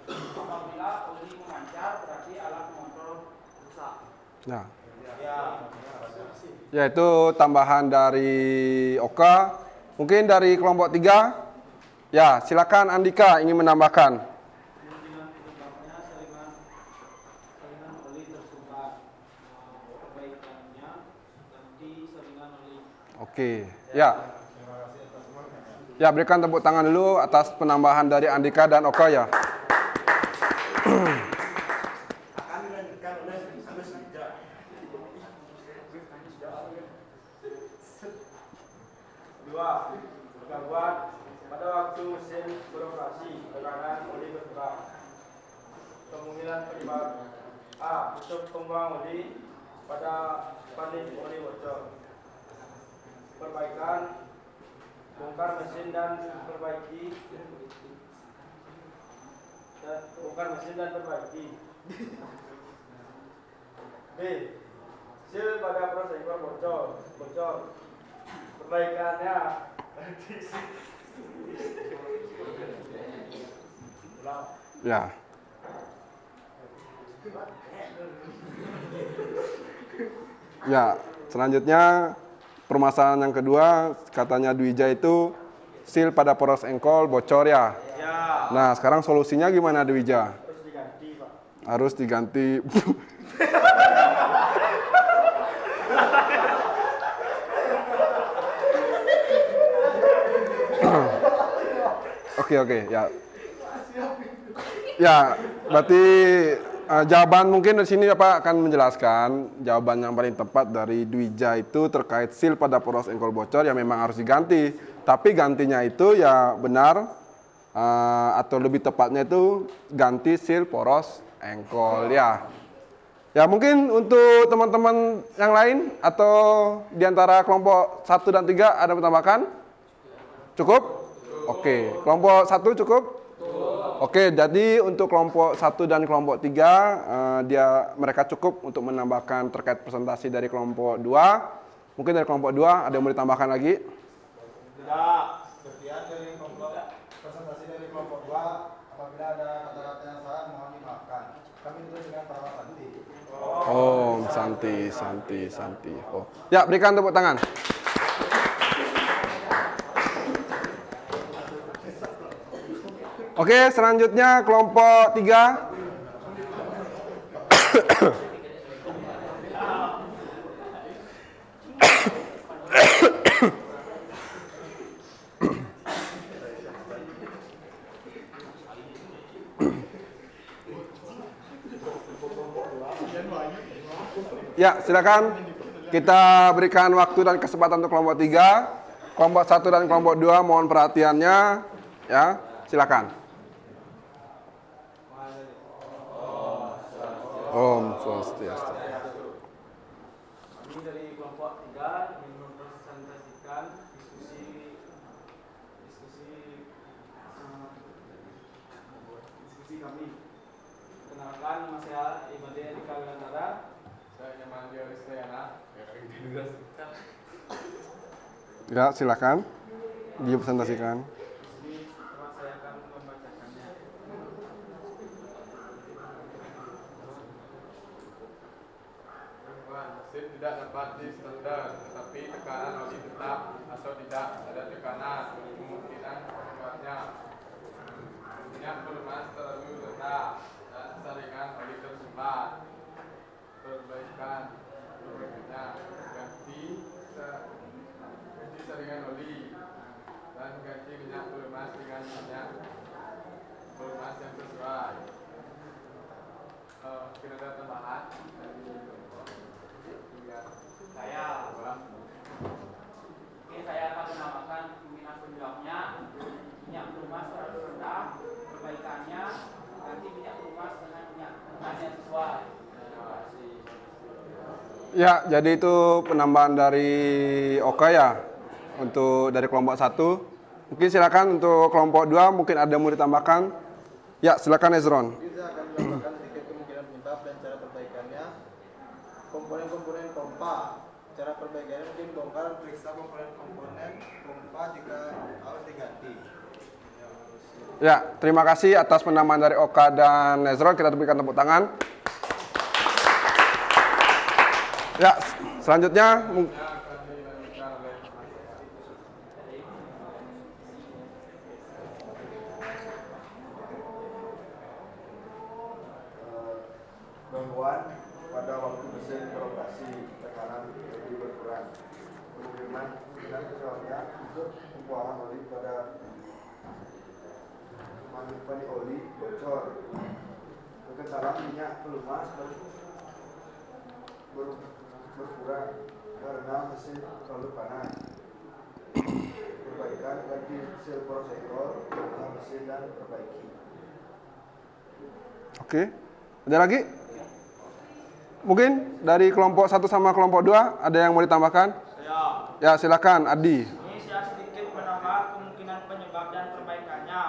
Apabila oli memancar berarti alat pengontrol rusak. Nah. Ya, itu tambahan dari Oka. Mungkin dari kelompok 3. Ya, silakan Andika ingin menambahkan. Kemungkinan penyebabnya saringan oli tersumbat. Perbaikannya ganti saringan oli. Oke, ya. Ya, berikan tepuk tangan dulu atas penambahan dari Andika dan Oka ya. Akan dilanjutkan oleh Agus Wijaya. 2. Gangguan pada waktu mesin beroperasi, tekanan oli berkurang. Kemungkinan penyebab A. Tutup pembuang oli pada panik oli bocor. Perbaikan, bongkar mesin dan perbaiki. B. Seal pada poros engkol bocor. Perbaikannya Ya. Ya, selanjutnya permasalahan yang kedua katanya Dwija itu seal pada poros engkol bocor ya. ya Nah, sekarang solusinya gimana Dwija? harus diganti, Pak. Harus diganti. Oke, ya. Ya, berarti jawaban mungkin di sini Bapak akan menjelaskan jawaban yang paling tepat dari Dwija itu terkait seal pada poros engkol bocor yang memang harus diganti. Tapi gantinya itu ya benar atau lebih tepatnya itu ganti seal poros engkol ya. Ya, mungkin untuk teman-teman yang lain atau di antara kelompok 1 dan 3 ada menambahkan? Cukup? Oke, kelompok 1 cukup? Oke, jadi untuk kelompok 1 dan kelompok 3 mereka cukup untuk menambahkan terkait presentasi dari kelompok 2. Mungkin dari kelompok 2 ada yang mau ditambahkan lagi? Tidak. Sekian dari kelompok presentasi dari kelompok 2. Apabila ada kata-kata yang salah mohon dimaafkan. Kami tutup dengan Parama Santi. Oh, Santi. Oh. Ya, berikan tepuk tangan. Oke, selanjutnya kelompok 3. Ya, silakan. Kita berikan waktu dan kesempatan untuk kelompok 3. Kelompok 1 dan kelompok 2 mohon perhatiannya. Ya, silakan. Om Swastiastu. Kami dari kelompok 3 ingin mempresentasikan diskusi kami. Kenalkan, nama saya Imade Eka Wirantara. Saya Nyaman Dioristayana. Ya, silakan. Dipresentasikan. Ini teman saya akan membacakannya. Mesin tidak dapat di-starter, tetapi tekanan oli tetap atau tidak ada tekanan, kemungkinan penyebabnya minyak pelumas terlalu rendah dan saringan oli tersumbat. Perbaikan berikutnya ganti saringan oli dan ganti minyak pelumas dengan minyak pelumas yang sesuai. Mungkin ada tambahan dari saya akan menambahkan kemungkinan penyebabnya minyak pelumas terlalu rendah, perbaikannya ganti minyak pelumas dengan minyak pelumas yang sesuai. Ya, jadi itu penambahan dari Oka ya untuk dari kelompok 1. Mungkin silakan untuk kelompok 2 mungkin ada yang mau ditambahkan. Ya, silakan Ezron. Kita akan menambahkan sedikit kemungkinan penyebab dan cara perbaikannya. Komponen-komponen pompa. Cara perbaikannya mungkin bongkar periksa komponen-komponen pompa jika harus diganti. Ya, terima kasih atas penambahan dari Oka dan Ezron. Kita berikan tepuk tangan. Ya, selanjutnya gangguan pada waktu mesin beroperasi, tekanan lebih berkurang. Kemungkinan penyebabnya untuk pembuangan oli pada manifold oli bocor. Kekentalan minyak pelumas berkurang karena mesin terlalu panas. Perbaikan ganti sel proses mesin dan perbaiki. Oke. Ada lagi? Mungkin dari kelompok 1 sama kelompok 2 ada yang mau ditambahkan? Ya, silakan Adi. Ini saya sedikit menambah kemungkinan penyebab dan perbaikannya,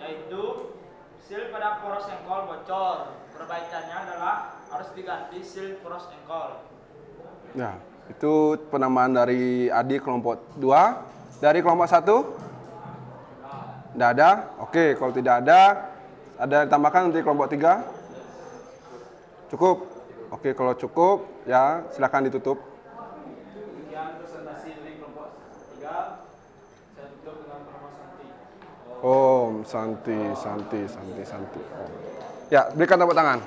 yaitu seal pada poros engkol bocor. Perbaikannya adalah harus diganti seal poros engkol. Ya, itu penambahan dari Adi kelompok 2. Dari kelompok 1? Tidak ada? Oke, kalau tidak ada ditambahkan nanti kelompok 3? Cukup? Oke, kalau cukup, ya silakan ditutup. Demikian presentasi dari kelompok 3. Saya tutup dengan nama Santi. Om Santi, Santi, Santi, Santi. Om. Ya, berikan tepuk tangan.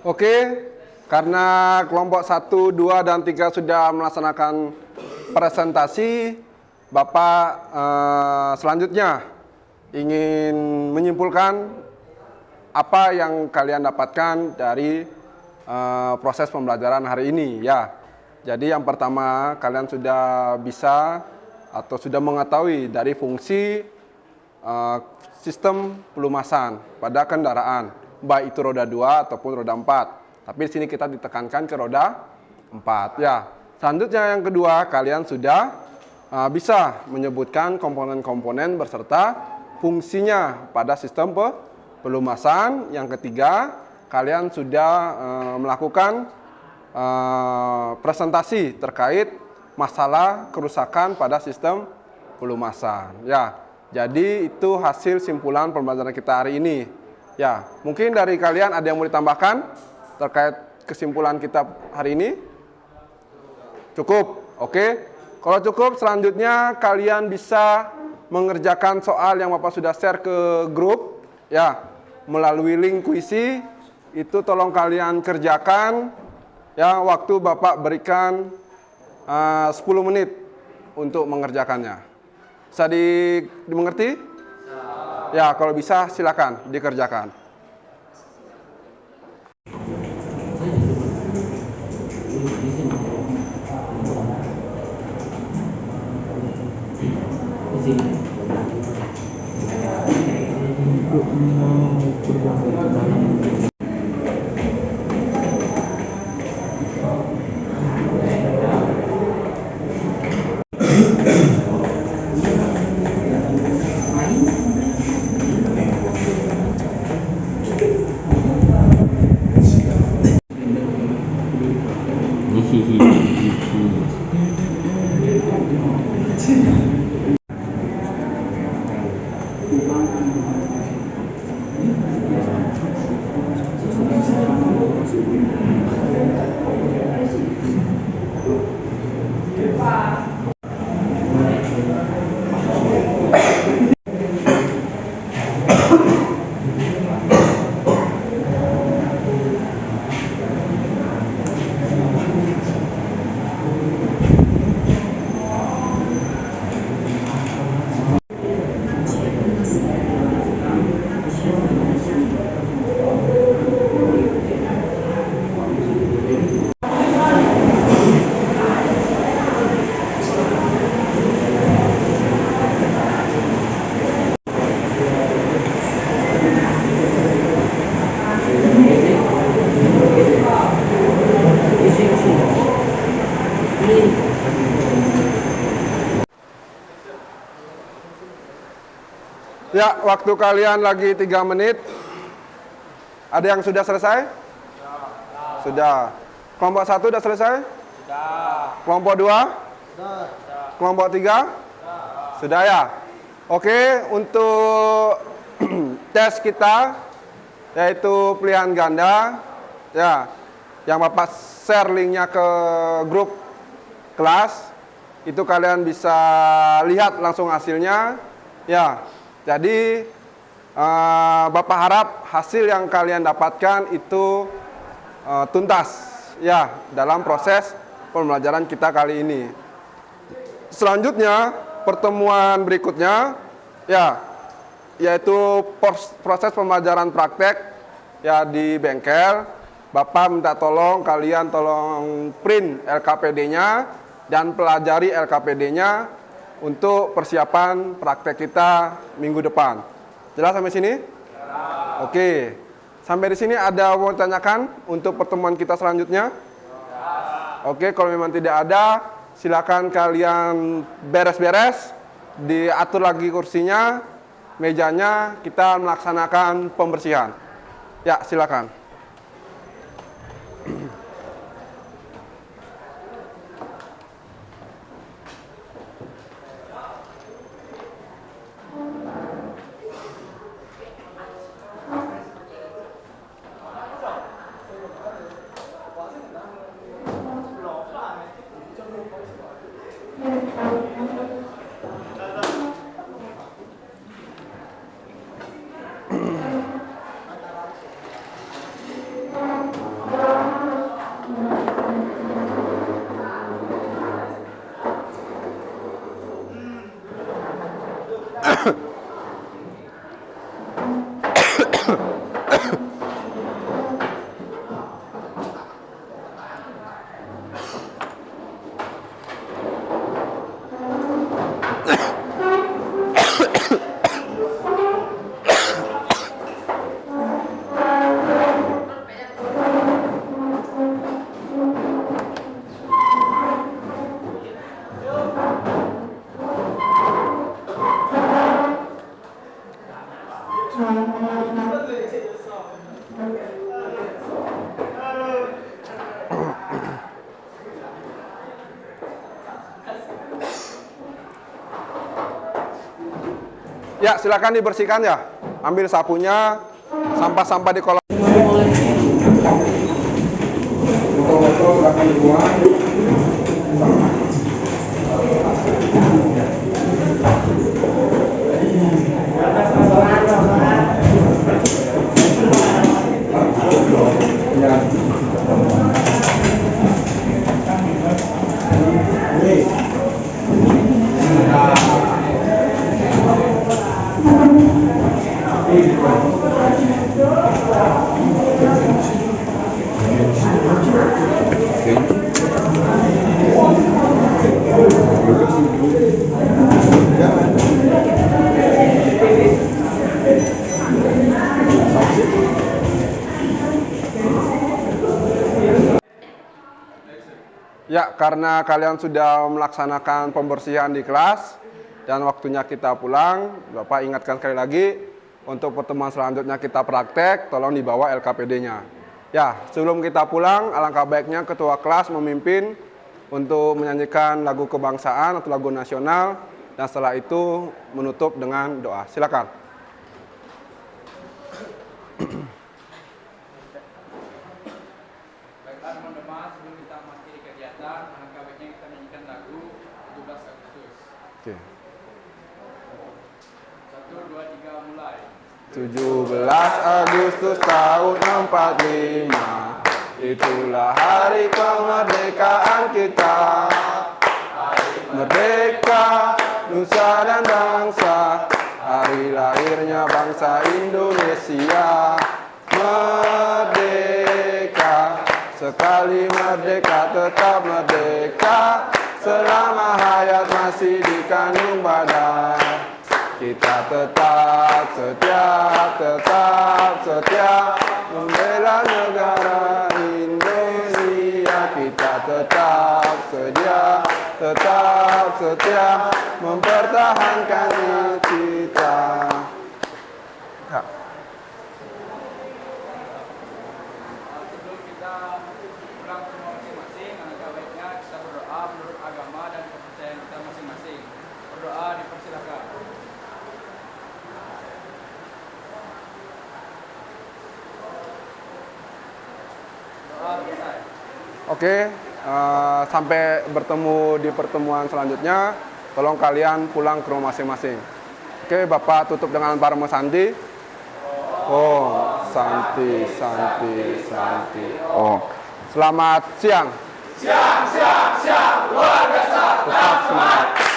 Oke, karena kelompok 1, 2, dan 3 sudah melaksanakan presentasi, Bapak selanjutnya ingin menyimpulkan apa yang kalian dapatkan dari proses pembelajaran hari ini ya. Jadi yang pertama, kalian sudah bisa atau sudah mengetahui dari fungsi sistem pelumasan pada kendaraan, baik itu roda 2 ataupun roda 4. Tapi di sini kita ditekankan ke roda 4 ya. Selanjutnya yang kedua, kalian sudah bisa menyebutkan komponen-komponen beserta fungsinya pada sistem pelumasan. Yang ketiga, kalian sudah melakukan presentasi terkait masalah kerusakan pada sistem pelumasan. Ya, jadi itu hasil simpulan pembelajaran kita hari ini. Ya, mungkin dari kalian ada yang mau ditambahkan terkait kesimpulan kita hari ini? Cukup, oke. Kalau cukup, selanjutnya kalian bisa mengerjakan soal yang Bapak sudah share ke grup ya melalui link kuisi. Itu tolong kalian kerjakan ya, waktu Bapak berikan 10 menit untuk mengerjakannya. Bisa dimengerti? Ya, kalau bisa silakan dikerjakan. Ya, waktu kalian lagi 3 menit. Ada yang sudah selesai? Sudah. Kelompok 1 sudah selesai? Sudah. Kelompok 2? Sudah. Kelompok 3? Sudah ya? Oke, untuk tes kita yaitu pilihan ganda ya, yang Bapak share linknya ke grup kelas, itu kalian bisa lihat langsung hasilnya ya. Jadi Bapak harap hasil yang kalian dapatkan itu tuntas ya dalam proses pembelajaran kita kali ini. Selanjutnya pertemuan berikutnya ya, yaitu proses pembelajaran praktek ya di bengkel. Bapak minta tolong kalian tolong print LKPD-nya dan pelajari LKPD-nya untuk persiapan praktek kita minggu depan. Jelas sampai sini? Ya. Oke. Sampai di sini ada mau tanyakan untuk pertemuan kita selanjutnya? Ya. Oke, kalau memang tidak ada, silakan kalian beres-beres, diatur lagi kursinya, mejanya, kita melaksanakan pembersihan. Ya, silakan. Ya, silakan dibersihkan ya. Ambil sapunya, sampah-sampah di kolam. Botol-botol silakan dibuang. Ya. Ya, karena kalian sudah melaksanakan pembersihan di kelas dan waktunya kita pulang, Bapak ingatkan sekali lagi untuk pertemuan selanjutnya kita praktek, tolong dibawa LKPD-nya. Ya, sebelum kita pulang, alangkah baiknya ketua kelas memimpin untuk menyanyikan lagu kebangsaan atau lagu nasional dan setelah itu menutup dengan doa. Silakan. Baiklah teman-teman, sebelum kita mengakhiri kegiatan, alangkah baiknya kita menyanyikan lagu 17 Agustus. Oke. 1, 2, 3, mulai. 17 Agustus tahun 45, itulah hari kemerdekaan kita. Merdeka, nusa dan bangsa, hari lahirnya bangsa Indonesia. Merdeka, sekali merdeka tetap merdeka, selama hayat masih dikandung badan. Kita tetap setia membela negara Indonesia. Kita tetap setia mempertahankan kita. Ya. Sebelum kita pulang ke rumah masing-masing, alangkah baiknya kita berdoa menurut agama dan kepercayaan kita masing-masing. Berdoa dipersilakan. Doa selesai. Oke, sampai bertemu di pertemuan selanjutnya. Tolong kalian pulang ke rumah masing-masing. Oke, Bapak tutup dengan Parmo Santi. Oh, Santi. Oh, selamat siang. Siang, luar biasa. Tetap semangat.